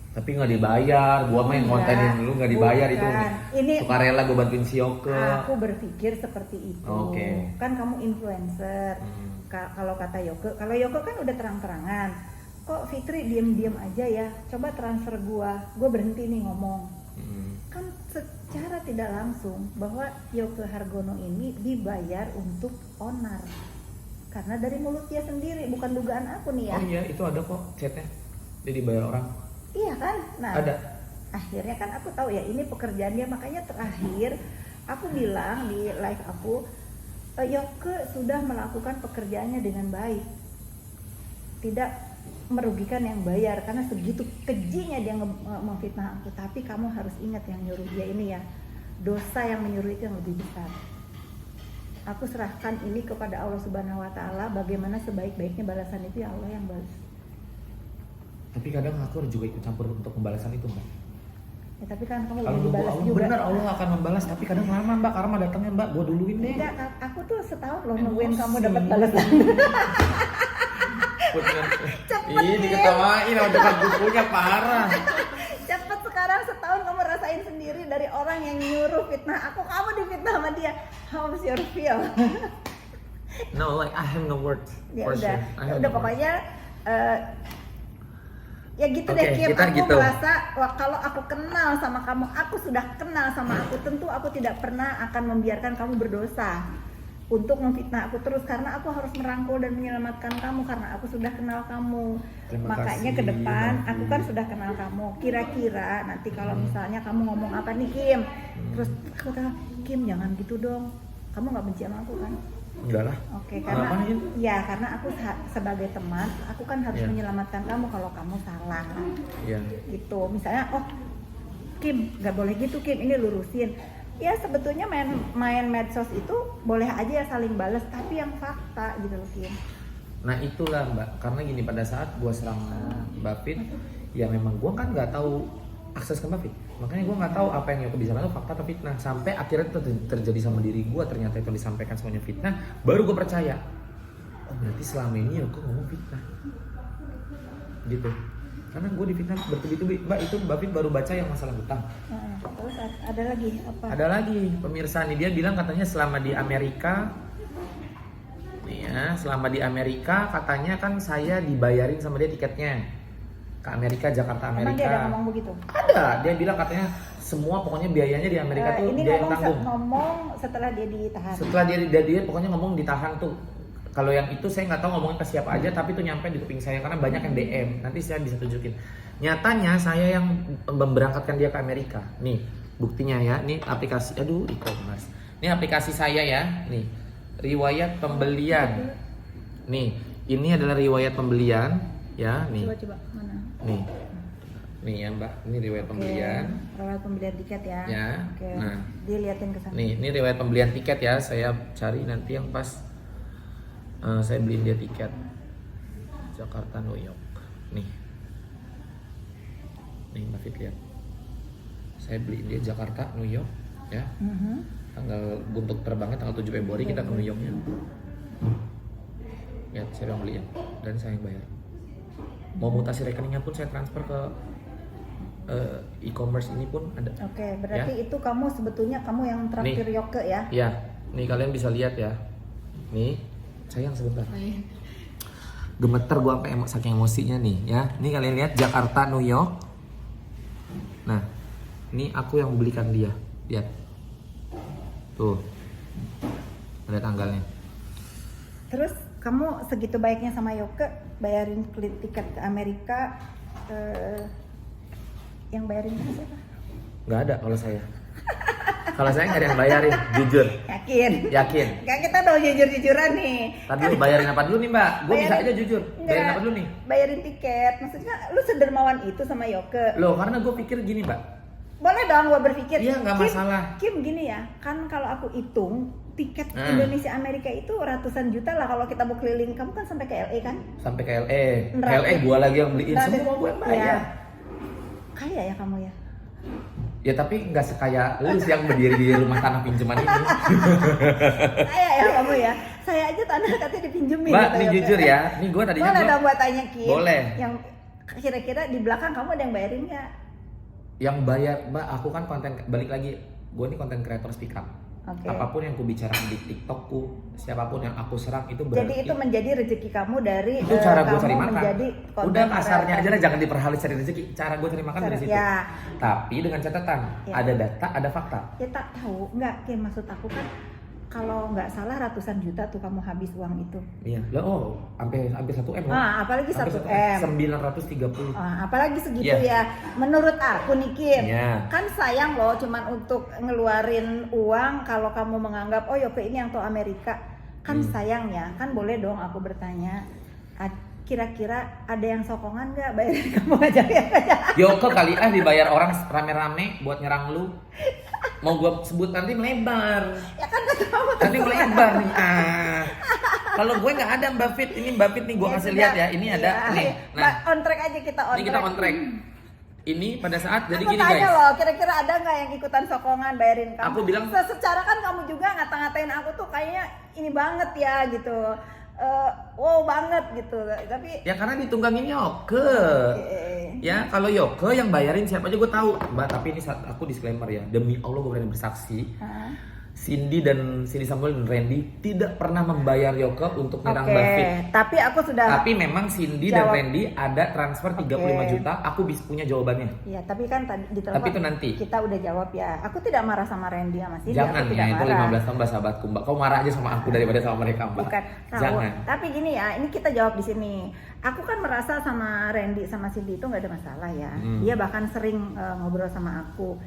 Tapi nggak dibayar, gua mah yang Enggak, kontenin lu nggak dibayar itu. bukan. Ini Sukarela gua bantuin si Yoke. aku berpikir seperti itu. Oke. Kan kamu influencer. Kalau kata Yoke, kalau Yoke kan udah terang-terangan. Kok Fitri diem-diem aja ya? Coba transfer gua berhenti nih ngomong. Kan secara tidak langsung bahwa Yoke Hargono ini dibayar untuk onar. Karena dari mulut dia sendiri, bukan dugaan aku nih ya. Oh iya, itu ada kok chatnya. Dia dibayar orang. Iya kan? Nah, Ada. akhirnya kan aku tahu ya ini pekerjaan dia, makanya terakhir aku bilang di live aku, Yoke sudah melakukan pekerjaannya dengan baik, tidak merugikan yang bayar, karena segitu kejinya dia memfitnah aku. Tapi kamu harus ingat yang nyuruh dia ini ya, dosa yang menyuruh itu yang lebih besar. Aku serahkan ini kepada Allah Subhanahu Wa Taala, bagaimana sebaik-baiknya balasan itu ya Allah yang balas. Tapi kadang aku juga ikut campur untuk pembalasan itu, Mbak. Ya, tapi kan kamu Kalau udah nunggu dibalas Allah, juga. bener Allah akan membalas, tapi kadang lama, Mbak, karma datangnya, Mbak. Gua duluin deh. Enggak, aku tuh setahun loh nungguin Emosi. kamu dapat balasan. Cepet, Ih, diketawain sama dekat bukunya parah. Cepet sekarang, setahun kamu rasain sendiri dari orang yang nyuruh fitnah aku, kamu difitnah sama dia. How's your feel? No, like I have no words. Ya for udah, sure. I ya have udah no pokoknya ya gitu Oke, deh Kim. kita Aku gitu. merasa wah, kalau aku kenal sama kamu, aku sudah kenal sama aku, tentu aku tidak pernah akan membiarkan kamu berdosa untuk memfitnah aku terus, karena aku harus merangkul dan menyelamatkan kamu karena aku sudah kenal kamu. Terima Makanya kasih, ke depan Mbak. aku kan sudah kenal kamu. Kira-kira nanti kalau misalnya kamu ngomong apa nih Kim, terus aku kata Kim jangan gitu dong. Kamu nggak benci sama aku kan? Enggak lah. Oke, karena Apa, Kim? ya karena aku sebagai teman, aku kan harus Iya. menyelamatkan kamu kalau kamu salah. Iya. Gitu. Misalnya, oh Kim, nggak boleh gitu Kim, ini lurusin. Ya sebetulnya main medsos itu boleh aja ya saling balas, tapi yang fakta gitu loh Kim. Nah itulah Mbak, karena gini pada saat gua serang Mbak Fit, ya memang gua kan nggak tahu akses ke Mbak Fit, makanya gua nggak tahu apa yang Yoke bisa itu fakta atau fitnah. Sampai akhirnya itu terjadi sama diri gua, ternyata itu disampaikan semuanya fitnah, baru gua percaya. Oh berarti selama ini Yoke ngomong fitnah, gitu. Karena gue difitnah bertubi-tubi. Mbak, itu Mbak Fit baru baca yang masalah hutang. Terus ada lagi apa? Ada lagi pemirsa nih, dia bilang katanya selama di Amerika, nih ya, selama di Amerika katanya kan saya dibayarin sama dia tiketnya ke Amerika, Jakarta Emang Amerika. dia ada ngomong begitu? Ada, dia bilang katanya semua pokoknya biayanya di Amerika tuh Ini dia yang tanggung. ngomong setelah dia ditahan. Setelah dia pokoknya ngomong ditahan tuh. Kalau yang itu saya nggak tahu ngomongin ke siapa aja, tapi itu nyampe di kuping saya karena banyak yang DM. Nanti saya bisa tunjukin. Nyatanya saya yang memberangkatkan dia ke Amerika. Nih buktinya ya. Nih aplikasi, aduh e-commerce. Ini aplikasi saya ya. Nih riwayat pembelian. Nih ini adalah riwayat pembelian ya. Nih. Coba mana? Nih ya Mbak. Ini riwayat pembelian. Riwayat pembelian tiket ya. Ya. Oke. Nah. Diliatin ke sana. Nih ini riwayat pembelian tiket ya. Saya cari nanti yang pas. Saya beliin dia tiket Jakarta New York. Nih Mbak Fit lihat. Saya beliin dia Jakarta New York ya. Tanggal untuk terbangnya tanggal 7 Februari kita ke New Yorknya. Ya saya yang beliin dan saya yang bayar. Mau mutasi rekeningnya pun saya transfer ke e-commerce ini pun ada. Oke, berarti Ya. itu kamu sebetulnya kamu yang traktir Nih. Yoke ya? Ya, nih kalian bisa lihat ya. Nih, sayang sebentar. gemeter gue sampai saking emosinya nih ya. Ini kalian lihat Jakarta, New York. Nah, ini aku yang belikan dia. Lihat. Tuh. Ada tanggalnya. Terus kamu segitu baiknya sama Yoke, bayarin tiket ke Amerika. Yang bayarin itu siapa? Nggak ada kalau saya. Kalau saya nggak ada yang bayarin, jujur. Yakin. Kan kita udah jujur-jujuran nih. Tadi lu bayarin apa dulu nih Mbak? Gue bisa aja jujur. Bayarin apa dulu nih? Bayarin tiket. Maksudnya lu sedermawan itu sama Yoke. Loh, karena gue pikir gini Mbak. Boleh dong gue berpikir. Iya, nggak masalah. Kim gini ya, kan kalau aku hitung tiket Indonesia Amerika itu ratusan juta lah kalau kita mau keliling. Kamu kan sampai ke LA kan? Sampai ke LA. LA gue lagi yang beliin, semua gue yang bayar. Ya. Kaya ya kamu ya? Ya tapi nggak sekaya lu sih yang berdiri di rumah tanah pinjaman ini. Kaya ya kamu ya? Saya aja tanah katanya dipinjemin. Mbak, ini jujur ya. Ini gue tadinya boleh dong buat tanya Kim. Boleh. Yang kira-kira di belakang kamu ada yang bayarin nggak? Yang bayar, Mbak, aku kan balik lagi. Gue ini konten creator speak up. Okay. Apapun yang ku bicarakan di TikTokku, siapapun yang aku serang itu berarti. Jadi itu menjadi rezeki kamu dari itu cara gue cari makan. Udah kasarnya aja lah, jangan diperhalus cari rezeki. Cara gue cari makan dari situ. Ya. Tapi dengan catatan, ada data, ada fakta. Ya tak tahu, enggak, Kim, maksud aku kan kalau nggak salah ratusan juta tuh kamu habis uang itu. Iya. Lah hampir 1 M. Apalagi 1 M. 930. Apalagi segitu ya. Menurut aku nih Kim, kan sayang loh cuman untuk ngeluarin uang kalau kamu menganggap oh Yoke ini yang tahu Amerika. Kan sayang ya. Kan boleh dong aku bertanya. Kira-kira ada yang sokongan nggak bayarin kamu aja ya? Yoke kali dibayar orang rame-rame buat nyerang lu. Mau gue sebut nanti melebar. Ya kan kamu nanti melebar nih. Kalau gue nggak ada Mbak Fit. Ini Mbak Fit nih gue kasih lihat ya. Ini ada nih. Nah, on track aja kita on track. Ini kita on track. Ini pada saat jadi aku gini tanya guys. Loh, kira-kira ada nggak yang ikutan sokongan bayarin kamu? Aku bilang. Secara kan kamu juga ngata-ngatain aku tuh kayaknya ini banget ya gitu. Wow banget gitu, tapi ya karena ditunggangin Yoke. Ya kalau Yoke yang bayarin siapa aja gue tahu Mbak, tapi ini aku disclaimer ya, demi Allah gue berani bersaksi. Cindy Samuel dan Randy tidak pernah membayar Yoke untuk nyerang Mbak Fit. Tapi aku sudah. Tapi memang Cindy dan Randy ada transfer 35 juta. Aku bisa punya jawabannya. Iya, tapi kan tadi di telepon. Tapi itu nanti. Kita udah jawab ya. Aku tidak marah sama Randy sama Cindy. Jangan ya, itu 15 tahun Mbak sahabatku Mbak. Kau marah aja sama aku daripada sama mereka Mbak. Bukan. Jangan. Tapi gini ya, ini kita jawab di sini. Aku kan merasa sama Randy sama Cindy itu nggak ada masalah ya. Dia bahkan sering ngobrol sama aku.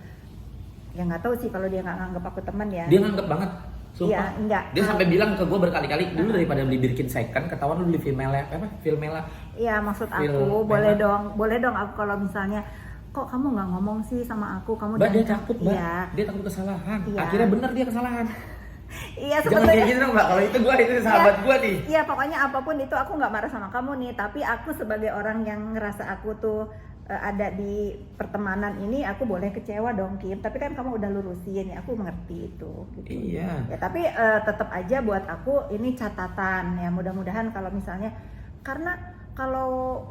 Ya nggak tahu sih kalau dia nggak nganggap aku teman ya. Dia nganggap banget. Sumpah. Iya, enggak. Dia sampai bilang ke gue berkali-kali, dulu daripada beli Birkin second, ketahuan lu beli Filmela. Iya, maksud aku boleh dong aku kalau misalnya kok kamu nggak ngomong sih sama aku, kamu Mbak, dia takut Mbak. Iya. Dia takut kesalahan. Iya. Akhirnya bener dia kesalahan. Iya, jangan kayak gitu dong Mbak, kalau itu sahabat gue nih. Iya, pokoknya apapun itu aku nggak marah sama kamu nih, tapi aku sebagai orang yang ngerasa aku tuh ada di pertemanan ini, aku boleh kecewa dong Kim, tapi kan kamu udah lurusin ya, aku mengerti itu gitu. Iya ya, tapi tetap aja buat aku ini catatan ya, mudah-mudahan kalau misalnya, karena kalau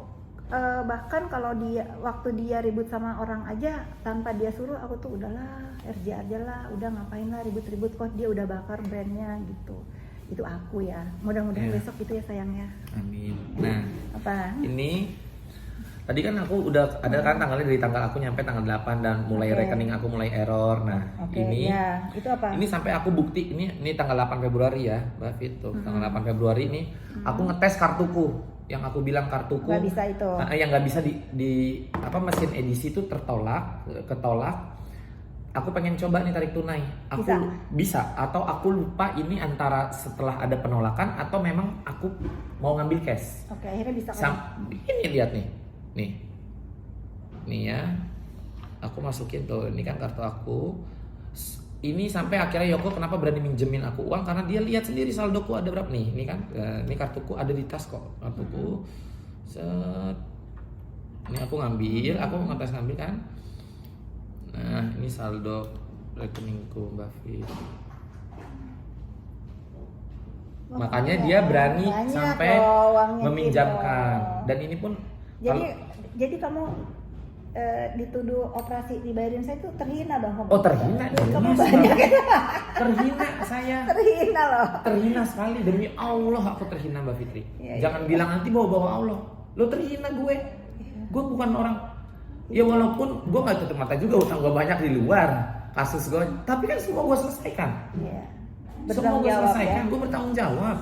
bahkan kalau waktu dia ribut sama orang aja tanpa dia suruh, aku tuh udahlah RJ aja lah, udah ngapain lah ribut-ribut, kok dia udah bakar brandnya gitu. Itu aku ya, mudah-mudahan besok itu ya sayangnya. Amin. Nah, apa ini tadi kan aku udah ada kan tanggalnya, dari tanggal aku nyampe tanggal 8 dan mulai rekening aku mulai error. Nah, ini ya, itu apa? Ini sampai aku bukti ini tanggal 8 Februari ya, Mbak Fit tuh. Tanggal 8 Februari ini aku ngetes kartuku. Yang aku bilang kartuku nggak bisa itu. Yang nggak bisa di mesin edisi itu ketolak. Aku pengen coba nih tarik tunai. Aku bisa atau aku lupa ini antara setelah ada penolakan atau memang aku mau ngambil cash. Oke, akhirnya bisa ini lihat nih. Nih ya, aku masukin tuh, ini kan kartu aku. Ini sampai akhirnya Yoko kenapa berani minjemin aku uang, karena dia lihat sendiri saldoku ada berapa nih. Ini kan, ini kartuku ada di tas kok, kartuku. Set. Ini aku ngambil kan. Nah, ini saldo rekeningku Mbak Fit. Makanya dia berani sampai meminjamkan. Dan ini pun jadi kamu dituduh operasi dibayarin saya itu terhina dong kamu. Oh terhina, Kamu jelas banyak banget. Terhina saya. terhina loh. Terhina sekali, demi Allah aku terhina Mbak Fitri. Iya, Jangan bilang nanti bawa-bawa Allah. Lo terhina gue. Gue bukan orang. Ya walaupun gue nggak tutup mata juga, utang gue banyak di luar kasus gue. Tapi kan semua gue selesaikan. Iya. Semua Bertanggung gue jawab selesaikan, ya. gue bertanggung jawab.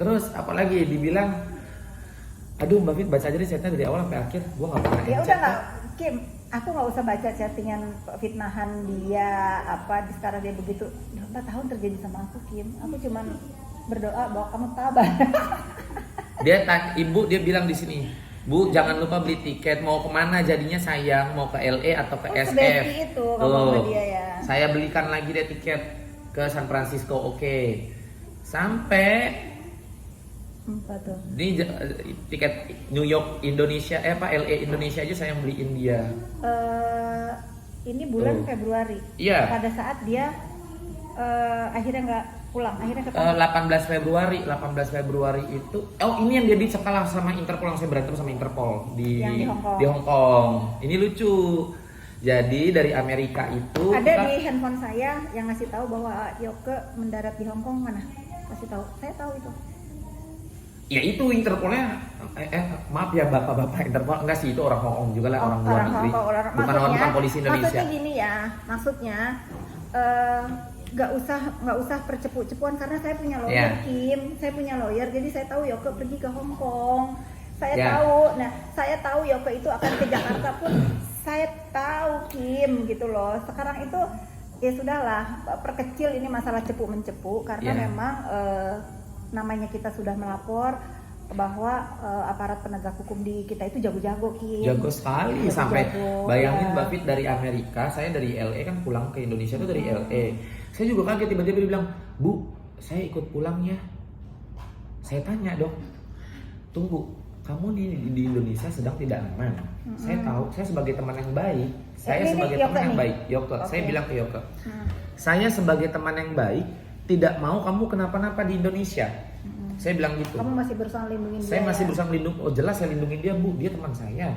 Terus apalagi dibilang, aduh Mbak Fit baca aja deh chatnya dari awal sampai akhir. Gue nggak pernah Ya chat udah kok. nggak, Kim, aku nggak usah baca chattingan fitnahan dia apa di sekarang dia begitu. Udah 4 tahun terjadi sama aku, Kim. Aku cuman berdoa bahwa kamu tabah. Ibu dia bilang di sini, Bu jangan lupa beli tiket, mau kemana jadinya sayang, mau ke LA atau ke SF. Sebesti itu kamu sama dia ya. Saya belikan lagi deh tiket ke San Francisco, oke. Sampai Apa tuh? ini tiket New York Indonesia, LA Indonesia aja saya yang beliin dia. Ini bulan Tuh. Februari. Iya. Pada saat dia akhirnya nggak pulang, akhirnya ketemu. 18 Februari itu, oh ini yang dia dicekal sama Interpol, yang saya berantem sama Interpol Yang di Hong Kong. di Hong Kong. Ini lucu. Jadi dari Amerika itu Ada di handphone saya yang ngasih tahu bahwa Yoke mendarat di Hong Kong mana? Kasih tahu. Saya tahu itu. ya itu Interpolnya, maaf ya bapak-bapak Interpol, enggak sih itu orang Hong Kong juga lah, orang luar negeri, Hong Kong, bukan polisi Indonesia. Maksudnya gini ya, maksudnya nggak usah percepu-cepuan karena saya punya lawyer, Yeah. Kim, saya punya lawyer, jadi saya tahu Yoke pergi ke Hong Kong, saya Yeah. tahu, nah saya tahu Yoke itu akan ke Jakarta pun saya tahu Kim gitu loh. Sekarang itu ya sudahlah, perkecil ini masalah cepu-mencepu karena Yeah. memang namanya kita sudah melapor bahwa aparat penegak hukum di kita itu jago-jago, Kim. Jago sekali, Jago-jago, sampai bayangin ya. Mbak Fit dari Amerika, saya dari LA kan pulang ke Indonesia itu dari LA. Saya juga kaget tiba-tiba dia bilang, Bu, saya ikut pulang ya. Saya tanya dong, tunggu, kamu di Indonesia sedang tidak aman. Saya tahu, saya sebagai teman yang baik, saya ini sebagai Yoke teman yang nih. baik, Yoke, Oke. saya bilang ke Yoke, saya sebagai teman yang baik tidak mau kamu kenapa-napa di Indonesia. Saya bilang gitu. Kamu masih berusaha lindungin dia. Saya masih ya? berusaha melindungi. Oh jelas saya lindungi dia, Bu. Dia teman saya.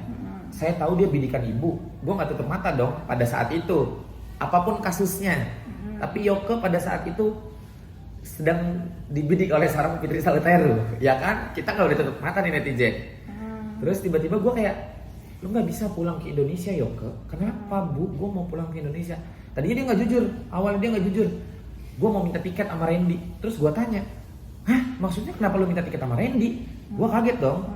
Saya tahu dia bidikan ibu. Gue nggak tutup mata dong pada saat itu. Apapun kasusnya. Tapi Yoke pada saat itu sedang dibidik oleh seorang Fitri Saliteru, ya kan? Kita nggak boleh tutup mata nih netizen. Terus tiba-tiba gue kayak, lu nggak bisa pulang ke Indonesia Yoke? Kenapa Bu? Gue mau pulang ke Indonesia. Tadinya dia nggak jujur. Awalnya dia nggak jujur. Gue mau minta tiket sama Randy. Terus gue tanya, hah? Maksudnya kenapa lu minta tiket sama Randy? Gue kaget dong.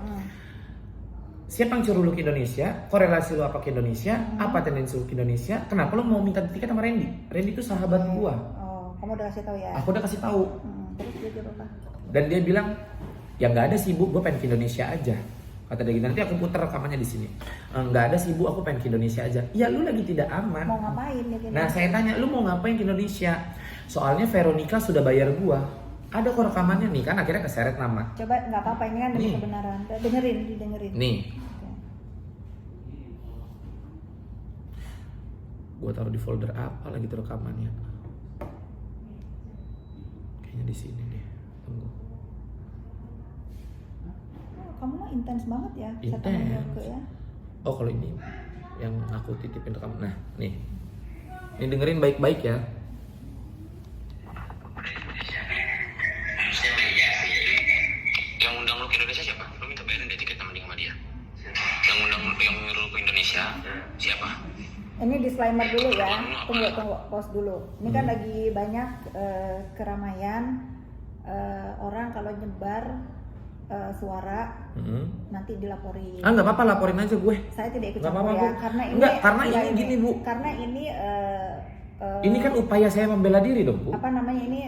Siapa yang suruh lu ke Indonesia? Korelasi lu apa ke Indonesia? Apa tendensi lu ke Indonesia? Kenapa lu mau minta tiket sama Randy? Randy itu sahabat gua. Oh, kamu udah kasih tahu ya? Aku udah kasih tahu. Terus dia jawab apa? Dan dia bilang, ya nggak ada sih Bu, gue pengen ke Indonesia aja. Kata dia gitu. Nanti aku putar rekamannya di sini. Nggak ada sih Bu, aku pengen ke Indonesia aja. Ya lu lagi tidak aman. Mau ngapain ya? Kim? Nah saya tanya, lu mau ngapain ke Indonesia? Soalnya Veronica sudah bayar gua. Ada kok rekamannya nih, kan akhirnya keseret nama. Coba nggak apa-apa, ini kan demi Nih. kebenaran. Dengerin, didengerin. Nih, Oke. gua taruh di folder apa lagi tuh rekamannya. Kayaknya di sini deh. Tunggu. Oh, kamu mah intens banget ya, Intens. setan Yoke ya. Oh kalau ini yang aku titipin rekaman. Nah, nih. Ini dengerin baik-baik ya. Yang undang lu ke Indonesia siapa? Lu minta bayarin deh tiket sama dia. Yang undang yang nyuruh lu ke Indonesia siapa? Ini disclaimer dulu ya, tunggu pause dulu. Ini kan lagi banyak keramaian orang kalau nyebar suara nanti dilaporin. Ah nggak apa-apa, laporin aja gue. Saya tidak ikut Nggak campur apa-apa, ya, Bu. karena ini Enggak, karena enggak, ini gini, Bu. Karena ini Ini kan upaya saya membela diri dong Bu. apa namanya ini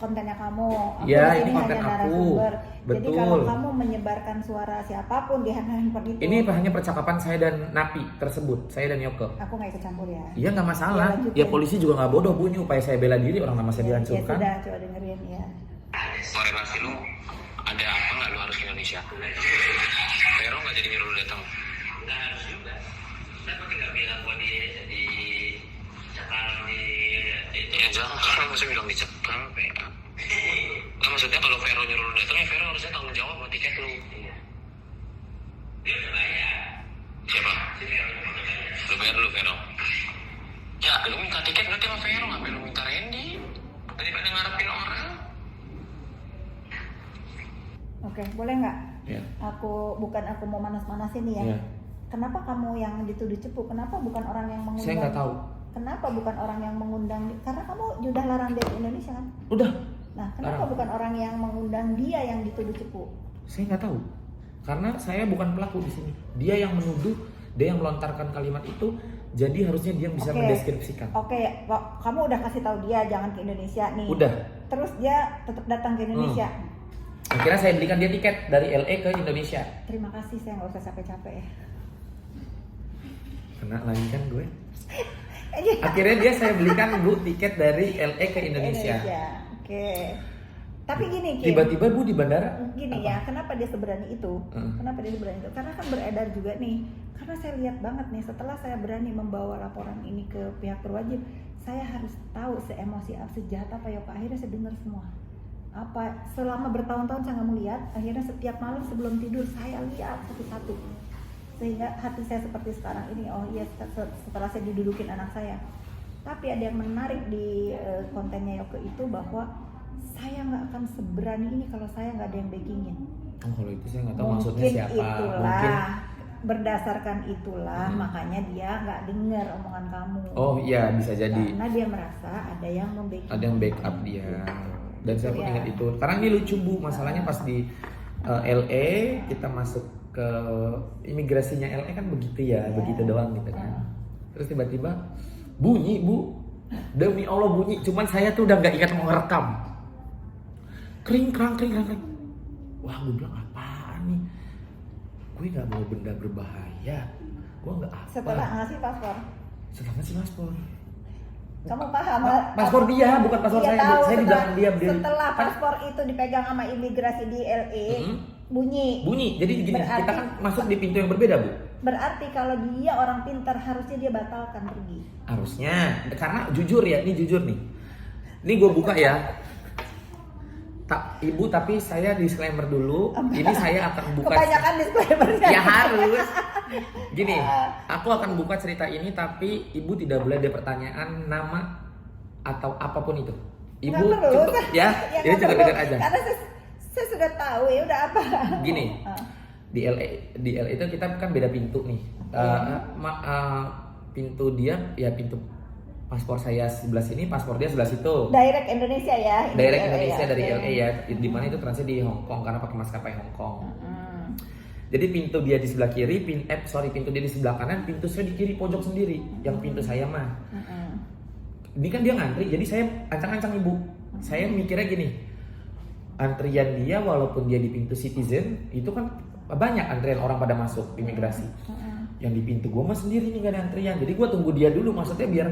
kontennya kamu. Aku Ya, di sini ini konten hanya aku. narasumber. Jadi Betul. kalau kamu menyebarkan suara siapapun di handphone itu, Ini hanya percakapan saya dan Napi tersebut, saya dan Yoke. aku nggak ikut campur ya. Iya nggak masalah. Ya, lanjutin. Ya polisi juga nggak bodoh Bu, ini upaya saya bela diri, orang nama saya Ya dihancurkan. sudah, coba dengerin ya. Korelasi lu ada apa nggak lu harus ke Indonesia? Vero nggak jadi nyuruh lu datang. Nggak harus juga. Kenapa nggak bilang gua di cekal di itu? Ya jangan, masa bilang dicekal PA. Nggak, maksudnya kalau Vero nyuruh lu datang ya Vero harusnya tanggung jawab sama tiket lu. Iya. Dia udah bayar. Siapa? Lu bayar dulu Vero. Ya lu minta tiket berarti sama Vero, ngapain lu minta Randy? Daripada ngarepin orang. Oke, boleh nggak? Ya. Aku mau manas-manasin nih ya. Ya. Kenapa kamu yang dituduh cepu? Kenapa bukan orang yang mengundang? Saya nggak tahu. Kenapa bukan orang yang mengundang? Karena kamu sudah larang dia ke Indonesia kan? Udah. Nah, kenapa bukan orang yang mengundang dia yang dituduh cepu? Saya nggak tahu. Karena saya bukan pelaku di sini. Dia yang menuduh, dia yang melontarkan kalimat itu. Jadi harusnya dia bisa mendeskripsikan. Oke, kamu udah kasih tahu dia jangan ke Indonesia nih. Udah. Terus dia tetap datang ke Indonesia. Akhirnya saya belikan dia tiket dari LA ke Indonesia. Terima kasih, saya nggak usah capek-capek ya. Kena lagi kan gue. Akhirnya saya belikan Bu tiket dari LA ke Indonesia. Oke. Tapi gini, Kim. Tiba-tiba Bu di bandara. Gini apa? Ya, kenapa dia seberani itu? Kenapa dia seberani itu? Karena kan beredar juga nih. Karena saya lihat banget nih, setelah saya berani membawa laporan ini ke pihak berwajib, saya harus tahu seemosi, sejahat apa Yoka. Akhirnya saya dengar semua. Apa selama bertahun-tahun saya nggak mau lihat, akhirnya setiap malam sebelum tidur saya lihat satu-satu, sehingga hati saya seperti sekarang ini. Oh iya, setelah saya didudukin anak saya. Tapi ada yang menarik di kontennya Yoke itu bahwa saya nggak akan seberani ini kalau saya nggak ada yang backingin. Oh, kalau itu saya nggak tahu Mungkin maksudnya siapa. Mungkin berdasarkan itulah makanya dia nggak dengar omongan kamu. Oh iya, bisa jadi. Karena dia merasa ada yang membacking. Ada yang backup dia. Dan saya pun ingat itu. Karena ini lucu Bu, masalahnya pas di LA kita masuk ke imigrasinya LA kan begitu ya, begitu doang gitu kan. Terus tiba-tiba bunyi Bu, demi Allah bunyi. Cuman saya tuh udah nggak ingat mau ngerekam. Kring krang. Wah, gue bilang apaan nih? Gue nggak mau benda berbahaya. Gue nggak apa. Setelah ngasih paspor. Setelah ngasih paspor. Kamu paham? Paspor dia, bukan paspor saya. Tahu, saya di belakang dia. Setelah paspor itu dipegang sama imigrasi di LA, bunyi. Jadi gini, berarti, kita kan masuk di pintu yang berbeda, Bu. Berarti kalau dia orang pintar harusnya dia batalkan pergi. Harusnya, karena jujur ya, ini jujur nih. Ini gue buka ya. Ibu, tapi saya disclaimer dulu. Ini saya akan buka. Kebanyakan disclaimernya. Ya harus. Gini, aku akan buka cerita ini, tapi ibu tidak boleh ada pertanyaan nama atau apapun itu. Ibu cukup ya, ini cukup dengar aja. Karena saya sudah tahu ya udah apa. Gini, di LA itu kita kan beda pintu nih. Pintu dia ya pintu. Paspor saya sebelah sini, paspor dia sebelah situ. Direct Indonesia ya. Direct Indonesia dari LA ya. Di mana itu transit di Hong Kong karena pakai maskapai Hong Kong. Jadi pintu dia di sebelah kiri, pintu dia di sebelah kanan, pintu saya di kiri pojok sendiri. Yang pintu saya mah. Ini kan dia ngantri, jadi saya ancang-ancang ibu. Saya mikirnya gini, antrian dia walaupun dia di pintu citizen, itu kan banyak antrian orang pada masuk imigrasi. Yang di pintu gue mah sendiri nih gak ada antrian. Jadi gue tunggu dia dulu, maksudnya biar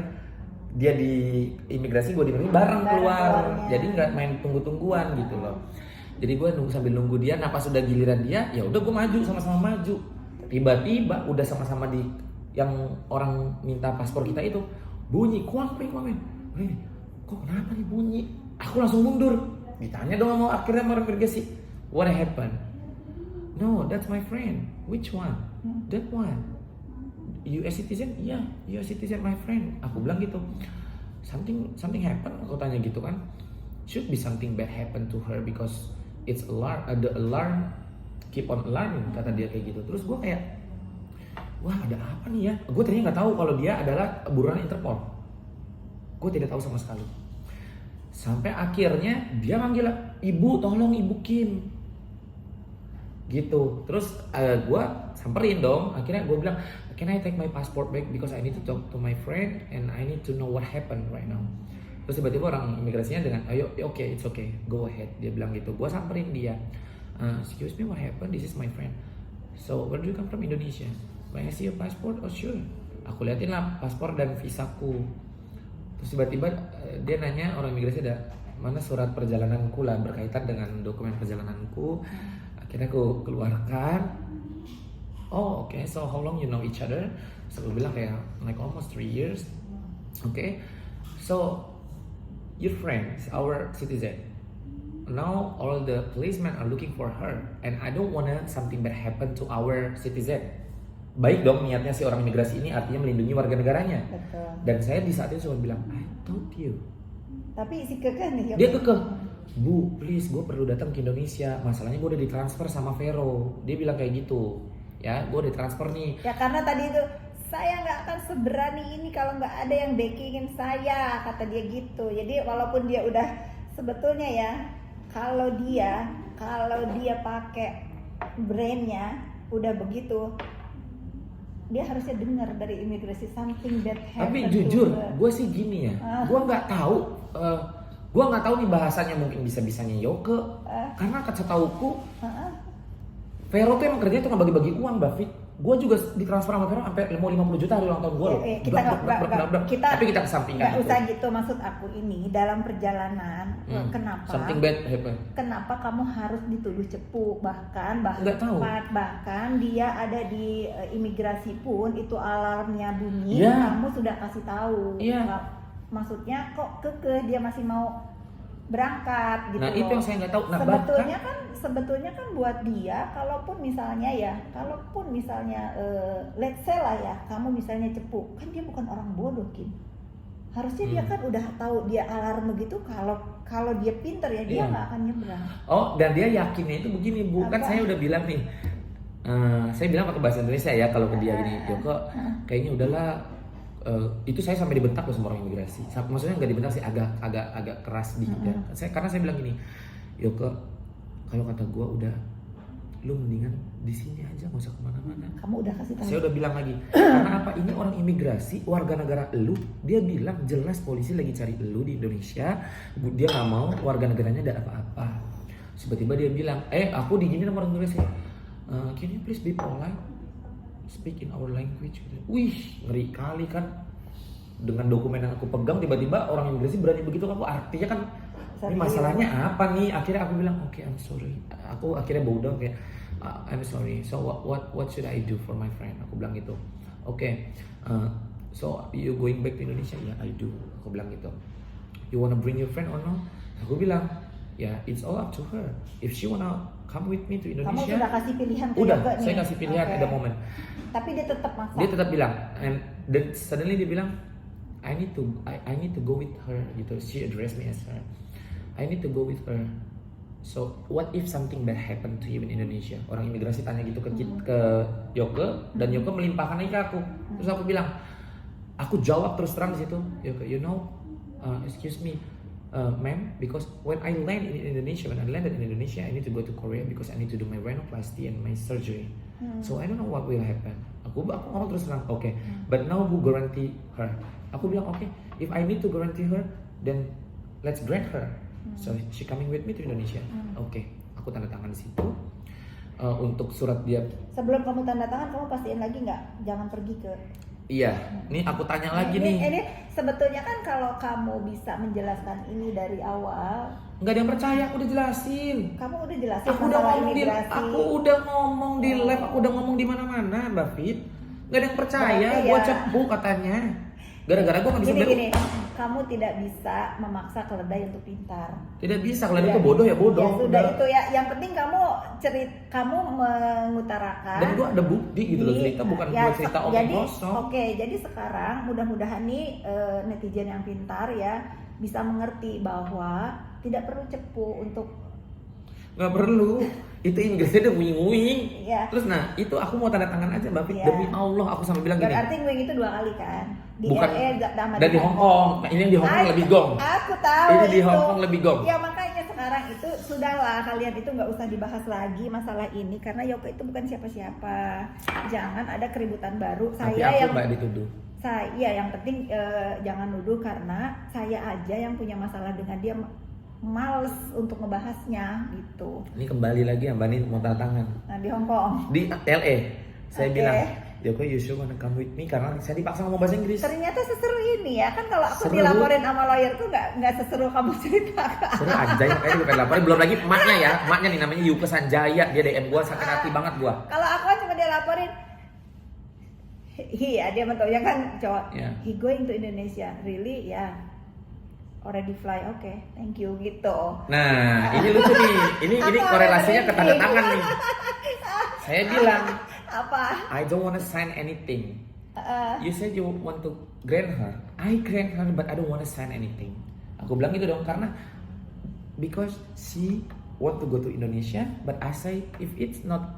dia di imigrasi, gue di bareng keluar. Jadi nggak main tunggu-tungguan gitu loh. Jadi gue sambil nunggu dia. Nah pas sudah giliran dia, ya udah gue maju, sama-sama maju. Tiba-tiba udah sama-sama di yang orang minta paspor kita itu bunyi kuang. Kok kenapa nih bunyi? Aku langsung mundur. Ditanya dong sama akhirnya orang imigrasi, what happened? No, that's my friend. Which one? That one. US citizen? Yeah, US citizen my friend. Aku bilang gitu. Something happen. Aku tanya gitu kan. Should be something bad happen to her because it's alarm. The alarm keep on alarming, kata dia kayak gitu. Terus gue kayak, wah ada apa nih ya? Gue ternyata nggak tahu kalau dia adalah buronan Interpol. Gue tidak tahu sama sekali. Sampai akhirnya dia manggil, ibu tolong ibu Kim. Gitu. Terus gue samperin dong. Akhirnya gue bilang, can I take my passport back because I need to talk to my friend and I need to know what happened right now. Terus tiba-tiba orang imigrasinya dengan, ayo, okay, it's okay, go ahead. Dia bilang gitu. Gue samperin dia. Excuse me, what happened? This is my friend. So, where do you come from? Indonesia. When I see your passport, oh sure. Aku liatin lah paspor dan visaku. Terus tiba-tiba dia nanya, orang imigrasi ada mana surat perjalananku lah berkaitan dengan dokumen perjalananku. Akhirnya aku keluarkan. Oh okay, so how long you know each other? So aku bilang kayak like almost 3 years. Okay, so your friend is our citizen. Now all the policemen are looking for her, and I don't wanna something bad happen to our citizen. baik dong niatnya si orang imigrasi ini, artinya melindungi warga negaranya. Betul. Dan saya di saat itu cuma bilang, I told you. Tapi si kekeh nih. Dia kekeh, Bu, please gue perlu datang ke Indonesia. Masalahnya gue udah ditransfer sama Vero. Dia bilang kayak gitu. Ya, gue ditransfer nih. Ya karena tadi itu saya nggak akan seberani ini kalau nggak ada yang backingin saya, kata dia gitu. Jadi walaupun dia udah sebetulnya ya, kalau dia pakai brandnya udah begitu, dia harusnya dengar dari imigrasi something that happened. Tapi jujur, gue sih gini ya, gue nggak tahu, nih bahasanya mungkin bisa-bisanya Yoke, karena setauku Vero tuh emang kerjanya tuh nggak bagi-bagi uang, Mbak Fit. Gue juga ditransfer sama Vero sampai mau 50 juta hari ulang tahun gue loh. Tapi kita kesampingkan. Nggak usah gitu, maksud aku ini dalam perjalanan kenapa? Something bad happen. Kenapa kamu harus dituduh cepu? Bahkan dia ada di imigrasi pun itu alarmnya bunyi, kamu sudah kasih tahu. Maksudnya kok kekeh dia masih mau berangkat gitu. Nah itu yang saya nggak tahu. Nah, sebetulnya kan buat dia, kalaupun misalnya let's say lah ya, kamu misalnya cepu, kan dia bukan orang bodoh, Kim. Harusnya dia kan udah tahu dia alarm begitu, kalau dia pinter ya dia nggak akan nyebrang. Oh, dan dia yakinnya itu begini, Bu. Kan saya udah bilang nih, saya bilang pakai bahasa Indonesia ya kalau ke dia gini, Joko, kayaknya udahlah. Itu saya sampai dibentak loh sama orang imigrasi. Maksudnya nggak dibentak sih, agak keras dikit ya. Karena saya bilang gini, Yoko, kalau kata gue udah, lu mendingan di sini aja, nggak usah kemana-mana. Kamu udah kasih tahu. Saya udah bilang lagi, karena apa? Ini orang imigrasi, warga negara lu. Dia bilang jelas polisi lagi cari lu di Indonesia. Dia nggak mau warga negaranya ada apa-apa. Tiba-tiba dia bilang, aku digini sama orang imigrasi. Can you please be polite? Speak in our language. Wih, ngeri kali kan. Dengan dokumen yang aku pegang, tiba-tiba orang imigrasi berani begitu. Aku artinya kan, ini masalahnya apa nih? Akhirnya aku bilang, okay, I'm sorry. Aku akhirnya bow down kayak, I'm sorry. So what should I do for my friend? Aku bilang gitu. Okay, so you going back to Indonesia? Yeah, I do. Aku bilang gitu. You wanna bring your friend or no? Aku bilang, it's all up to her. If she wanna come with me to Indonesia. Kamu sudah kasih pilihan ke Udah, Yoga saya nih. kasih pilihan at the moment. Tapi dia tetap maksa. Dia tetap bilang, and then suddenly dia bilang, I need to go with her gitu. She addressed me as her. I need to go with her. So what if something bad happen to you in Indonesia? Orang imigrasi tanya gitu ke Yoke, dan Yoke melimpahkan lagi ke aku. Terus aku bilang, aku jawab terus terang di situ, Yoke, excuse me, ma'am, because when I landed in Indonesia, I need to go to Korea because I need to do my rhinoplasty and my surgery. So I don't know what will happen. Aku ngomong terus terang, okay. But now who guarantee her? Aku bilang, okay, if I need to guarantee her, then let's grant her. So she coming with me to Indonesia. Okay, aku tanda tangan di situ. Untuk surat dia. Sebelum kamu tanda tangan, kamu pastiin lagi nggak? Jangan pergi ke. Iya, nih aku tanya lagi nih. Ini sebetulnya kan kalau kamu bisa menjelaskan ini dari awal, nggak ada yang percaya, aku udah jelasin. Kamu udah jelasin Aku udah ngomong di live, aku udah ngomong di mana-mana, Mbak Fit. Nggak ada yang percaya, gua cepu katanya. Gara-gara gua nggak bisa gini, kamu tidak bisa memaksa keledai untuk pintar. Tidak bisa, keledai itu bodoh ya bodoh. Ya sudah itu ya, yang penting kamu mengutarakan. Dan gua ada bukti gitu loh, cerita bukan gua cerita omong kosong. Oke, jadi sekarang mudah-mudahan nih netizen yang pintar ya bisa mengerti bahwa tidak perlu cepu untuk. Nggak perlu, itu Inggrisnya udah nguing-nguing. Iya. Terus itu aku mau tanda tangan aja Mbak Fit, demi Allah aku sampai bilang gini. Berarti nguing itu 2 kali kan? Di bukan, dan di Hong Kong. Nah, ini yang di Hong Kong lebih gong. Aku tahu. Ini di Hong Kong lebih gong. Ya makanya sekarang itu sudahlah, kalian itu nggak usah dibahas lagi masalah ini karena Yoke itu bukan siapa-siapa. Jangan ada keributan baru. Tapi aku nggak dituduh. Saya yang penting jangan nuduh karena saya aja yang punya masalah dengan dia. Males untuk ngebahasnya gitu. Ini kembali lagi ya Mbak Nin mau tanda tangan. Nah di Hong Kong. Di LA. Saya bilang, Joko you should wanna come with me karena saya dipaksa ngomong bahasa Inggris. Ternyata seseru ini ya, kan kalau aku dilaporin sama lawyer tuh nggak seseru kamu cerita. Seru aja ya, kayaknya gue laporin. Belum lagi emaknya nih namanya Yuka Sanjaya, dia DM gua sakit hati banget gua. Kalau aku cuma dia laporin, dia mentonya kan cowok. He going to Indonesia, really ya. Already fly, okay, thank you gitu. Nah, ini lucu nih. Ini korelasinya ke tanda tangan nih. Saya bilang, Apa? I don't want to sign anything. You said you want to grant her. I grant her, but I don't want to sign anything. Aku bilang gitu dong, karena because she want to go to Indonesia, but I say if it's not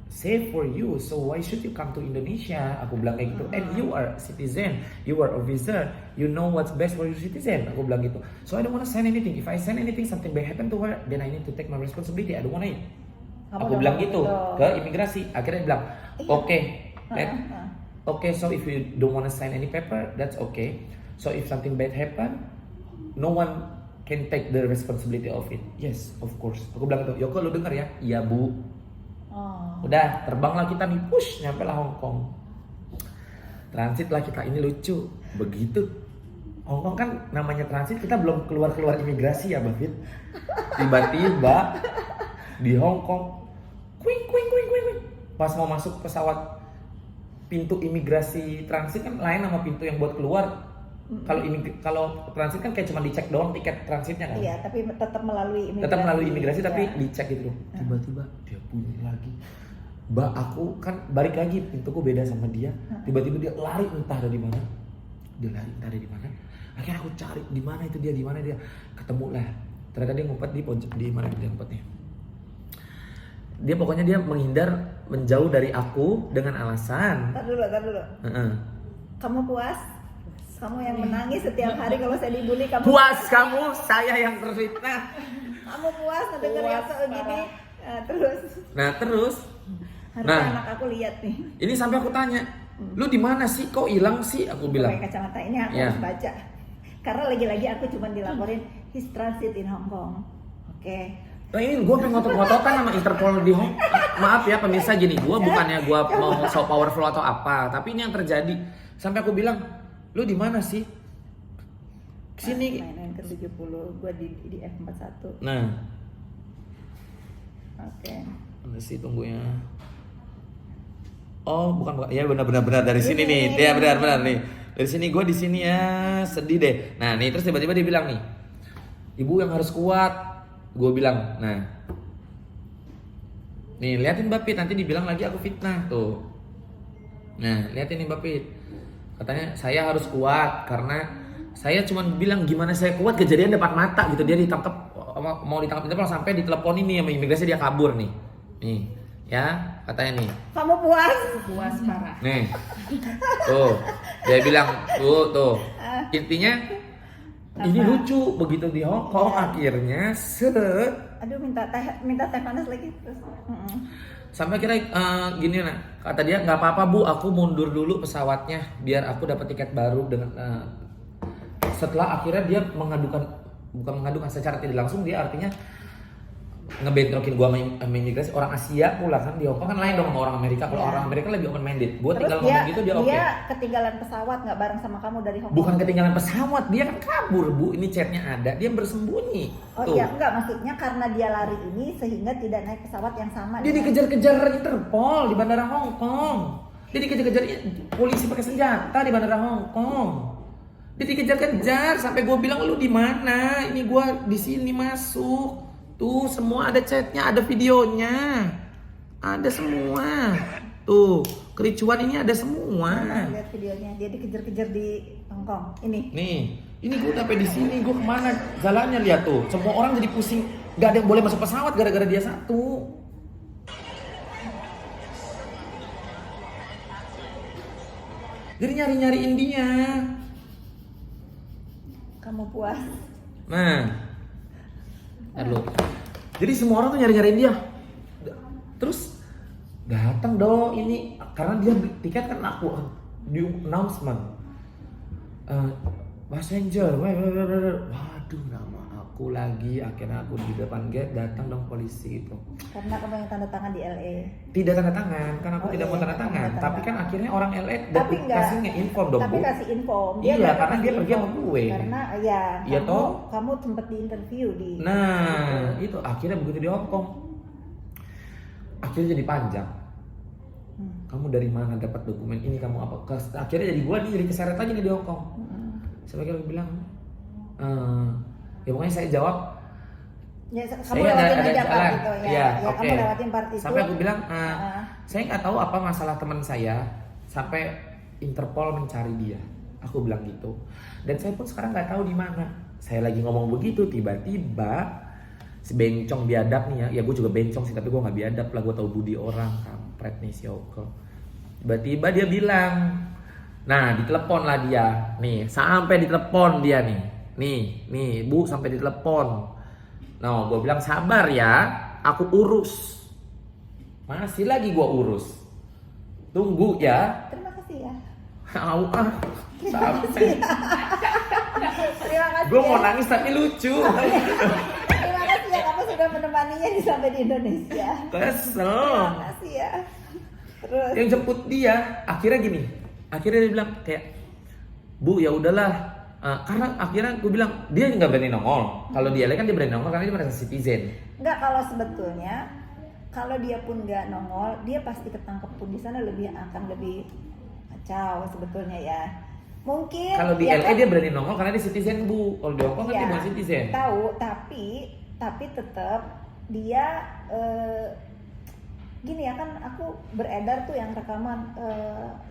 safe for you, so why should you come to Indonesia? Aku bilang kayak gitu. And you are citizen, you are a visitor, you know what's best for your citizen. Aku bilang gitu. So I don't want to sign anything. If I sign anything, something bad happen to her, then I need to take my responsibility. I don't want it. Aku bilang gitu ke imigrasi. Akhirnya dia bilang, okay, so if you don't want to sign any paper, that's okay. So if something bad happen, no one can take the responsibility of it. Yes, of course. Aku bilang gitu, Yoko lu denger ya? Iya bu. Udah, terbanglah kita nih, push, nyampe lah Hong Kong. Transit lah kita, ini lucu. Begitu Hong Kong kan namanya transit, kita belum keluar imigrasi ya Bafit. Tiba-tiba di Hong Kong, kuing. Pas mau masuk pesawat, pintu imigrasi transit kan lain sama pintu yang buat keluar. Kalau transit kan kayak cuma dicek doang tiket transitnya kan. Iya, tapi tetap melalui imigrasi. Tetap melalui imigrasi ya. Tapi dicek gitu loh. Tiba-tiba dia bunyi lagi. Mbak, aku kan balik lagi, pintuku beda sama dia. Tiba-tiba dia lari entah dari mana. Akhirnya aku cari di mana dia. Ketemu lah. Ternyata dia ngumpet di mana dia ngumpetnya. Dia pokoknya dia menjauh dari aku dengan alasan. Tar dulu. Kamu puas? Kamu yang menangis setiap hari kalau saya dibully, kamu puas kamu, saya yang terfitnah. Kamu puas mendengar yang kayak gini? Terus. Harusnya anak aku lihat nih. Ini sampai aku tanya, lu di mana sih? Kok hilang sih? Aku bilang. Pakai kacamata ini aku harus baca. Karena lagi-lagi aku cuma dilaporin his transit in Hong Kong. Oke. Nah ini gue pengen ngotot-ngototan sama Interpol di Hong Kong. Maaf ya pemirsa, gini, gue bukannya gue mau so powerful atau apa, tapi ini yang terjadi. Sampai aku bilang, lu di mana sih? Kesini. Main ke 70, gue di F41. Nah. Oke. Mana sih tunggunya? Oh bukan. Ya benar dari sini nih. Ya benar nih. Dari sini gue di sini ya sedih deh. Nah nih terus tiba-tiba dia bilang nih, ibu yang harus kuat. Gue bilang, nah, nih liatin Mbak Pit, nanti dibilang lagi aku fitnah tuh. Nah liatin nih Mbak Pit, katanya saya harus kuat karena saya cuma bilang gimana saya kuat, kejadian depan mata gitu. Dia ditangkap, mau ditangkap Interpol sampai ditelepon ini sama imigrasi, dia kabur nih ya katanya nih. Kamu puas? Puas parah. Nih tuh dia bilang tuh intinya ini lucu. Begitu di Hong Kong akhirnya aduh minta teh panas lagi terus. Sampai kira gini kata dia, nggak apa-apa bu, aku mundur dulu pesawatnya biar aku dapat tiket baru dengan setelah akhirnya dia bukan mengadukan secara tidak langsung, dia artinya ngebentrokin gua sama imigrasi. Orang Asia pula kan di Hong Kong kan lain dong sama orang Amerika. Kalau orang Amerika lebih open minded. Gua tinggal ngomong gitu dia oke. Dia ketinggalan pesawat nggak bareng sama kamu dari Hong Kong. Bukan ketinggalan pesawat, dia kan kabur bu. Ini chatnya ada, dia bersembunyi. Oh iya, enggak, maksudnya karena dia lari ini sehingga tidak naik pesawat yang sama. Dia dikejar-kejar Interpol di bandara Hong Kong. Dia dikejar-kejar polisi pakai senjata di bandara Hong Kong. Dia dikejar-kejar sampai gue bilang, lu di mana? Ini gue di sini masuk. Tuh semua ada chatnya, ada videonya, ada semua. Tuh kericuan ini ada semua. Lihat videonya, dia dikejar-kejar di Hong Kong. Ini. Nih, ini gue sampai di sini, gue kemana jalannya, lihat tuh. Semua orang jadi pusing, gak ada yang boleh masuk pesawat gara-gara dia satu. Jadi nyari-nyariin dia. Kamu puas? Nah, lalu, jadi semua orang tuh nyari-nyariin dia. Terus datang dong ini karena dia beli tiket kan aku di announcement. Passenger, waduh nama aku lagi. Akhirnya aku di depan gate, datang dong polisi itu. Karena kamu yang tanda tangan di LA. Tidak tanda tangan, kan aku tidak mau tanda tangan. Tapi kan akhirnya orang LA kasih nge-inform dong bu. Tapi kasih info. Iya, karena dia pergi sama gue. Karena iya kamu sempat di interview di. Nah, itu akhirnya begitu di Hong Kong. Akhirnya jadi panjang. Kamu dari mana dapat dokumen ini, kamu apa? Akhirnya jadi gua nih jadi keseret aja nih di Hong Kong. Sampai aku bilang, ya pokoknya saya jawab. Ya, kamu saya lewatin ada aja jalan. gitu Ya, kamu lewatin part itu. Sampai aku bilang, saya nggak tahu apa masalah teman saya sampai Interpol mencari dia. Aku bilang gitu. Dan saya pun sekarang nggak tahu di mana. Saya lagi ngomong begitu, tiba-tiba si bencong biadab nih ya gue juga bencong sih, tapi gue nggak biadab lah, gue tahu budi orang, kampret nih si Oko. Tiba-tiba dia bilang, nah ditelepon lah dia, nih sampai ditelepon dia nih Bu sampai ditelepon. Nah gue bilang sabar ya, aku urus. Masih lagi gue urus. Tunggu ya. Terima kasih ya. Sampai. Terima kasih. Gue ya. mau nangis tapi lucu. Terima kasih ya kamu sudah menemaninya sampai di Indonesia. Kesel. Terima kasih ya. Terus Yang jemput dia, akhirnya gini. Akhirnya dia bilang kayak, Bu ya udahlah. Karena akhirnya gue bilang dia nggak berani nongol. Kalau dia kan dia berani nongol karena dia merasa citizen. enggak, kalau sebetulnya kalau dia pun nggak nongol, dia pasti ketangkep pun di sana akan lebih kacau sebetulnya ya. Mungkin Kalau di ya LA kan, dia berani nongol karena dia citizen Bu. Kalau di Hongkong kan ya, dia bukan citizen. tahu, tapi tetap dia gini ya kan, aku beredar tuh yang rekaman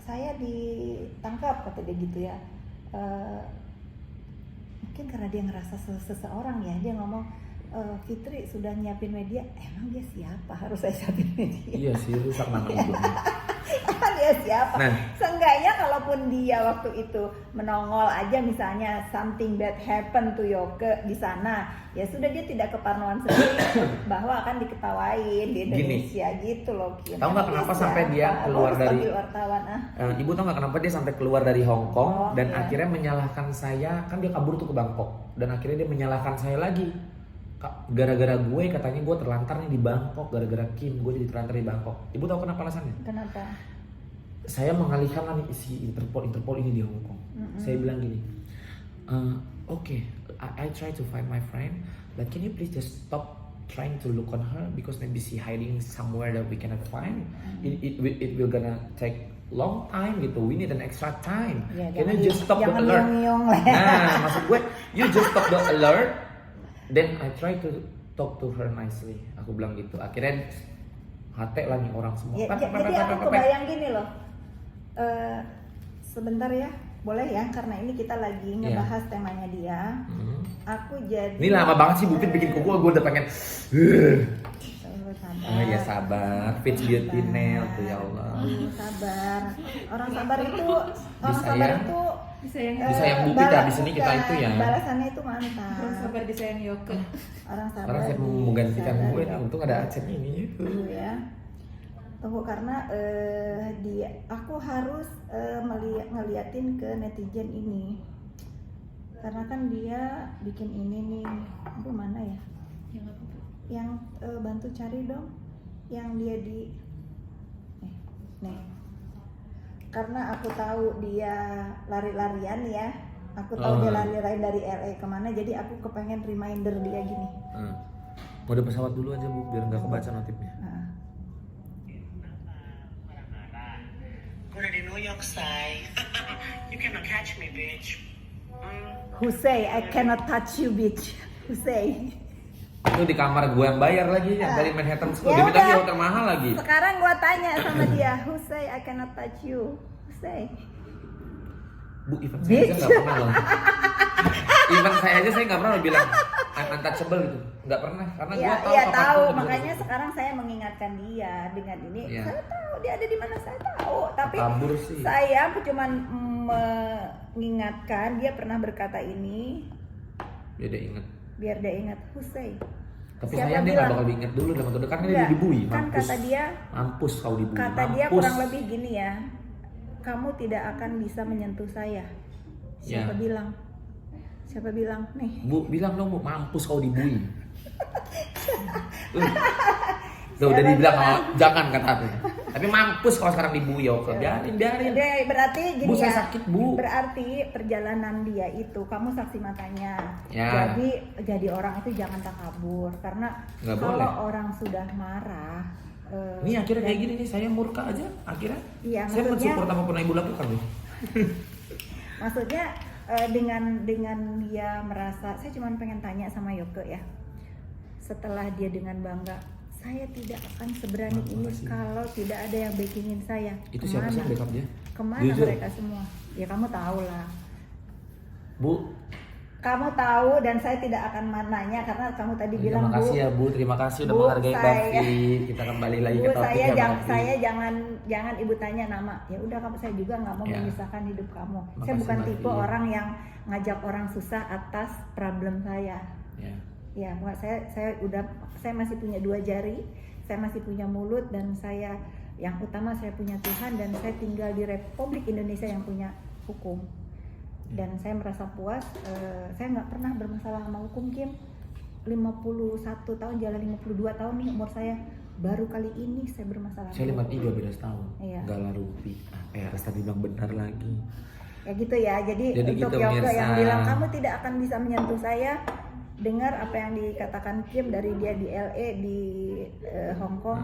saya ditangkap kata dia gitu ya. Mungkin karena dia ngerasa seseorang ya, dia ngomong Fitri sudah nyiapin media. Emang dia siapa harus saya siapin media? Iya sih, rusak nama hidupnya. Dia siapa? Nah. Seenggaknya kalaupun dia waktu itu menongol aja, misalnya something bad happen to Yoke di sana, ya sudah, dia tidak keparnoan sendiri bahwa akan diketawain di Indonesia gitu loh. Tahu nggak kenapa sampai dia keluar dari wartawan? Ibu tahu nggak kenapa dia sampai keluar dari Hong Kong dan iya. akhirnya menyalahkan saya, kan dia kabur tuh ke Bangkok dan akhirnya dia menyalahkan saya lagi. Gara-gara gue katanya gue terlantar nih di Bangkok, gara-gara Kim gue jadi terlantar di Bangkok. Ibu tahu kenapa alasannya? Kenapa? Saya mengalihkan lah nih si Interpol ini di Hong Kong. Saya bilang gini, okay, I try to find my friend, but can you please just stop trying to look on her because maybe she hiding somewhere that we cannot find. It will gonna take long time gitu. We need an extra time. Ya, can you just stop the jangan alert? nyong lah. Nah, maksud gue, you just stop the alert. Then I try to talk to her nicely. Aku bilang gitu. Akhirnya hati lah nih orang semua. Ya, jadi aku kebayang gini loh. Sebentar ya, boleh ya? Karena ini kita lagi ngebahas temanya dia. Aku jadi. Ini lama banget sih Bu Fit bikin kuku. Gue udah pengen. Sabar. Ya sabar. Fit Beauty Nail tuh ya Allah. Sabar. Orang sabar itu. Disayang Bu Fit habis ini kita itu ya. Balasannya itu mantap. Orang sabar disayang Yoke. Orang sabar. Karena saya mau menggantikan gue nih. Untung ada Aceh ini. Tunggu ya. Tunggu karena aku harus ngeliatin ke netizen ini. Karena kan dia bikin ini nih. Aduh, mana ya? Yang bantu cari dong. Yang dia di nih. Karena aku tahu dia lari-larian ya. Aku tahu dia lari-larian dari LA kemana. Jadi aku kepengen reminder dia gini. Mode pesawat dulu aja Bu, biar nggak kebaca notifnya. Gue udah di New York, say. You cannot catch me, bitch. Who say I cannot touch you, bitch? Who say? Itu di kamar gue yang bayar lagi, yang dari Manhattan School. Ya Dia minta udah. di hotel mahal lagi. Sekarang gua tanya sama dia, who say I cannot touch you? Who say? Bu, event saya aja nggak pernah loh. Event saya aja nggak pernah loh bilang I'm untouchable gitu. Nggak pernah, karena gue tahu. Iya tahu, apapun makanya bisa. sekarang saya mengingatkan dia dengan ini. Iya. Saya tahu dia ada di mana, saya tahu. Tapi Kabur sih. saya cuma mengingatkan dia pernah berkata ini, Ya dia inget. biar dia ingat, who say? Tapi Siapa sayang dia bilang? nggak bakal diinget dulu dalam waktu dekat, kan dia Enggak, dibui. kan Mampus. kata dia, Mampus kau dibui. kata dia Mampus. kurang lebih gini ya, kamu tidak akan bisa menyentuh saya. Siapa Ya. bilang? Siapa bilang? Nih. Bu, bilang dong Bu, mampus kau dibui. Tuh udah dibilang oh, jangan kata aku. Tapi mampus kalau sekarang dibui yo. Biarin. Dia berarti gini Bu, saya ya. sakit, Bu. Berarti perjalanan dia itu kamu saksi matanya. Ya. Jadi orang itu jangan takabur karena Nggak kalau boleh. orang sudah marah. Ini akhirnya kayak gini nih, saya murka aja akhirnya. Iya, Saya maksudnya- mensupport apapun yang Ibu lakukan nih. Maksudnya dengan dia merasa, saya cuma pengen tanya sama Yoke ya. Setelah dia dengan bangga Saya tidak akan seberani ini makasih. kalau tidak ada yang backingin saya. Itu siapa sih yang backup dia? Kemana Jujur. mereka semua? Ya kamu tahu lah. Bu, Kamu tahu dan saya tidak akan nanya karena kamu tadi bilang terima kasih Bu. ya Bu, terima kasih udah Bu, menghargai Mbak saya- Fi. Kita kembali lagi Bu, ke topik saya ya jangan, Mbak Fi. saya jangan ibu tanya nama. Ya udah kamu, saya juga nggak mau Ya. memisahkan hidup kamu. Saya Makasih, bukan Mbak tipe Fi. orang yang ngajak orang susah atas problem saya. Ya. Ya, Mbak, saya masih punya 2 jari, saya masih punya mulut, dan saya yang utama saya punya Tuhan, dan saya tinggal di Republik Indonesia yang punya hukum. Dan saya merasa puas. Saya nggak pernah bermasalah sama hukum, Kim. 51 tahun, jalan 52 tahun nih umur saya. Baru kali ini saya bermasalah. Saya sama 53 hukum. beda setahun. Iya. Galah rupi. Harus tadi bilang benar lagi. Ya gitu ya. Jadi untuk gitu, Yoke pemirsa. yang bilang kamu tidak akan bisa menyentuh saya, dengar apa yang dikatakan Kim dari dia di LA, di Hong Kong.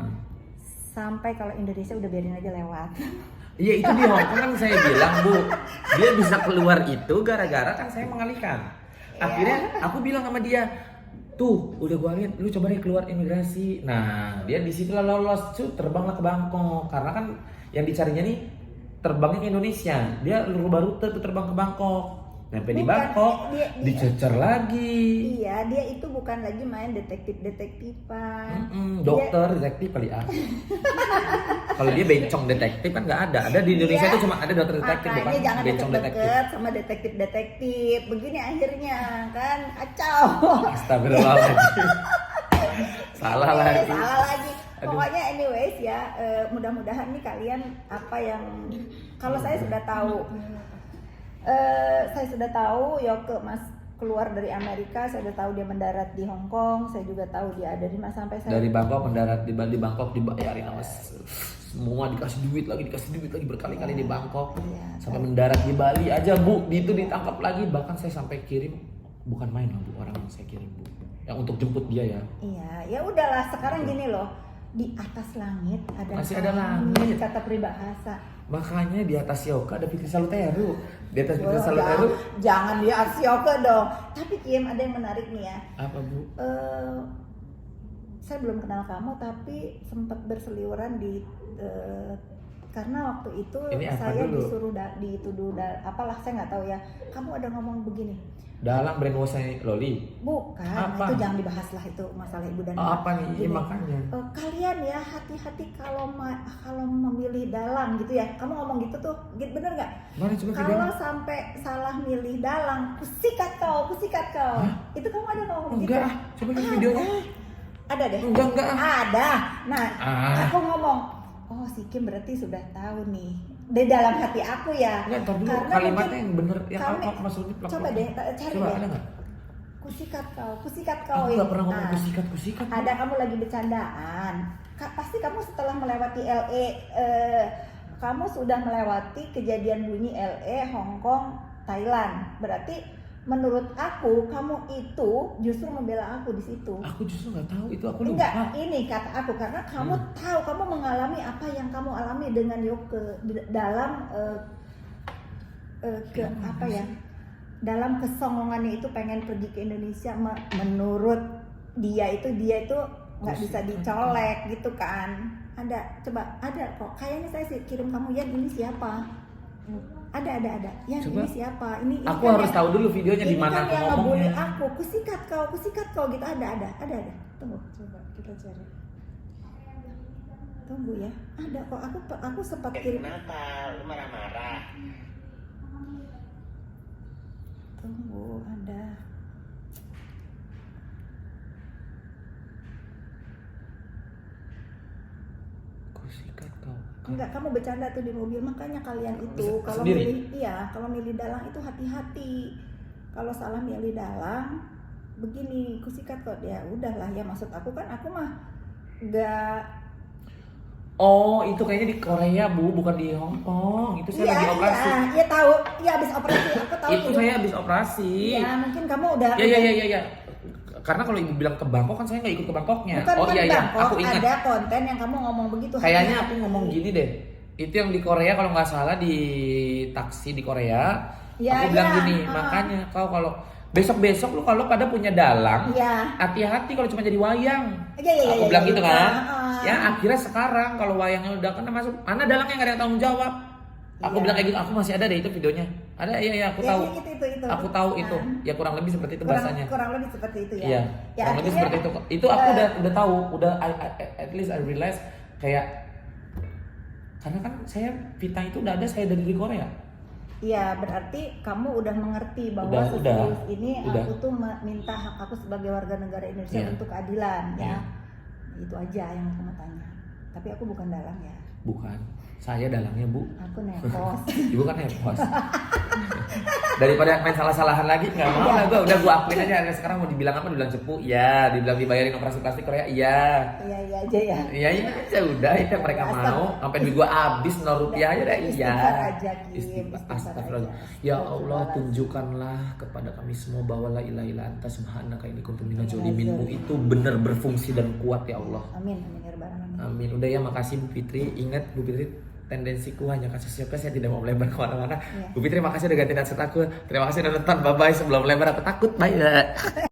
Sampai kalau Indonesia udah biarin aja lewat. Iya itu di Hongkong kan saya bilang Bu, dia bisa keluar itu gara-gara kan saya mengalihkan. Akhirnya aku bilang sama dia, tuh udah gua lihat, lu coba deh keluar imigrasi. Nah dia di situ lolos, terbanglah ke Bangkok. Karena kan yang dicarinya nih terbangnya ke Indonesia. Dia rubah rute tuh terbang ke Bangkok. Sampai di Bukan, Bangkok dia- dicecer lagi. Iya, dia itu bukan lagi main detektif-detektifan. Dokter, detektif kali ah. Kalau dia bencong detektif kan nggak ada. Ada di Indonesia Iya. tuh cuma ada dokter detektif, bukan Makanya jangan bencong detektif. deket-deket sama detektif-detektif. Begini akhirnya kan kacau. Astagfirullahaladzim. Salah lagi. Salah lagi. Aduh. Pokoknya anyways ya, mudah-mudahan nih kalian apa yang kalau saya sudah tahu. Saya sudah tahu Yoke Mas keluar dari Amerika, saya sudah tahu dia mendarat di Hong Kong, saya juga tahu dia ada di mana sampai saya Dari Bangkok mendarat di Bangkok dibayarin sama semua, dikasih duit lagi berkali-kali di Bangkok. Iya. Sampai mendarat di Bali aja Bu, itu ditangkap lagi, bahkan saya sampai kirim, bukan main lah Bu, orang yang saya kirim Bu, yang untuk jemput dia ya. Iya, ya udahlah sekarang gini loh, di atas langit ada Masih ada langit. kata peribahasa. Makanya di atas Yoka ada Fitri Salutero. Di atas Fitri Oh, Salutero jangan di atas Yoke dong. Tapi Kim, ada yang menarik nih ya. apa Bu? Saya belum kenal kamu tapi sempat berseliweran di karena waktu itu Ini apa saya dulu? disuruh dituduh apalah saya nggak tahu ya. Kamu ada ngomong begini. Dalam brainwashnya Loli. Bukan, Apa? itu jangan dibahas lah, itu masalah ibu dan Oh, anak. apa nih? Iya, Gini, makanya. kalian ya hati-hati kalau memilih dalang gitu ya. Kamu ngomong gitu tuh, bener nggak? Mana coba Kalau video? sampai salah milih dalang, kusikat kau. Hah? Itu kamu ada ngomong gitu? Enggak, coba lihat videonya. Ada deh. Enggak. Ada. Nah, Ah. aku ngomong, oh si Kim berarti sudah tahu nih. Di dalam hati aku ya. Enggak, ntar dulu Karena kalimatnya mungkin yang bener, yang kami- apa maksudnya plak-plak. Coba deh, cari Coba deh. ada nggak? Kusikat kau. Aku nggak pernah ngomong Ah. kusikat. Ada, kamu lagi bercandaan. Pasti kamu setelah melewati LA, kamu sudah melewati kejadian bunyi LA, Hong Kong, Thailand. Berarti menurut aku kamu itu justru membela aku di situ. Aku justru nggak tahu itu, aku lupa. Enggak, ini kata aku karena kamu tahu, kamu mengalami apa yang kamu alami dengan Yoke dalam apa ya? Dalam kesongongannya itu pengen pergi ke Indonesia, menurut dia itu nggak bisa dicolek gitu kan. Ada, coba ada kok. Kayaknya saya sih kirim kamu ya, ini siapa? Ada. Ya, Coba. ini siapa? Ini Aku kan harus yang- tahu dulu videonya di ini mana kan aku yang ngebully ngomongnya. aku, kusikat kau gitu. Ada. Tunggu, coba kita cari. Tunggu ya. Ada kok. Aku sempat kirim. Kenapa? Lu marah-marah? Tunggu, ada. Kusikat kau. Enggak, kamu bercanda tuh di mobil. Makanya kalian itu kalau Sendiri? milih dalang itu hati-hati. Kalau salah milih dalang, begini, kusikat kok. Ya udahlah ya, maksud aku kan aku mah enggak. Oh, itu kayaknya di Korea Bu, bukan di Hong Kong. Itu saya lagi operasi. Iya tahu. Iya habis operasi. Aku tahu Itu saya habis operasi. Ya mungkin kamu udah. Iya. Karena kalau ibu bilang ke Bangkok kan saya nggak ikut ke Bangkoknya. Bukan, Oh iya, Bangkok, aku ingat. ada konten yang kamu ngomong begitu. Kayaknya hati-hati. aku ngomong gini deh. Itu yang di Korea kalau nggak salah, di taksi di Korea. Ya, aku bilang ya, gini, ah. makanya kau kalau besok-besok lu kalau pada punya dalang, Iya. hati-hati kalau cuma jadi wayang. Iya, Aku bilang gitu kan. Heeh. Ya akhirnya sekarang kalau wayangnya udah kena masuk, mana dalangnya nggak ada yang tanggung jawab. Aku Iya. bilang kayak gitu, aku masih ada deh itu videonya. Ada, iya aku tahu. Itu. Aku tahu itu. Ya kurang lebih seperti itu bahasanya. Kurang lebih seperti itu ya. Iya, Ya, kurang lebih akhirnya, seperti itu. Itu aku udah tahu, at least I realize kayak karena kan saya Vita itu udah ada saya dari Korea. Iya, berarti kamu udah mengerti bahwa Udah, seserius ini udah. aku tuh minta hak aku sebagai warga negara Indonesia Iya. untuk keadilan ya. Iya. Itu aja yang aku mau tanya. Tapi aku bukan dalang ya. Bukan, saya dalangnya Bu. Aku nepos. Ibu kan nepos. Daripada main salah-salahan lagi nggak mau lah gue, udah gue akuin aja. Sekarang mau dibilang apa? Dibilang cepu, ya. Dibilang dibayarin operasi plastik Korea, iya. Iya aja ya. Iya aja udah, itu yang mereka mau. Sampai duit gue habis 0 rupiah aja udah, iya. Istighfar aja, Kim. Istighfar, Istighfar astagfirullah. aja. Ya Allah, tunjukkanlah kepada kami semua bahwa la ilaha illa anta subhanaka inni kuntu minadz zalimin itu benar berfungsi dan kuat ya Allah. Amin ya rabbal alamin. Amin. Udah ya, makasih Bu Fitri. Ingat Bu Fitri, tendensiku hanya kasus yoga, saya tidak mau melebar kemana-mana. Iya. Bu Fitri, makasih udah ganti headset aku. Terima kasih udah nonton. Bye bye. Sebelum melebar aku takut. Bye.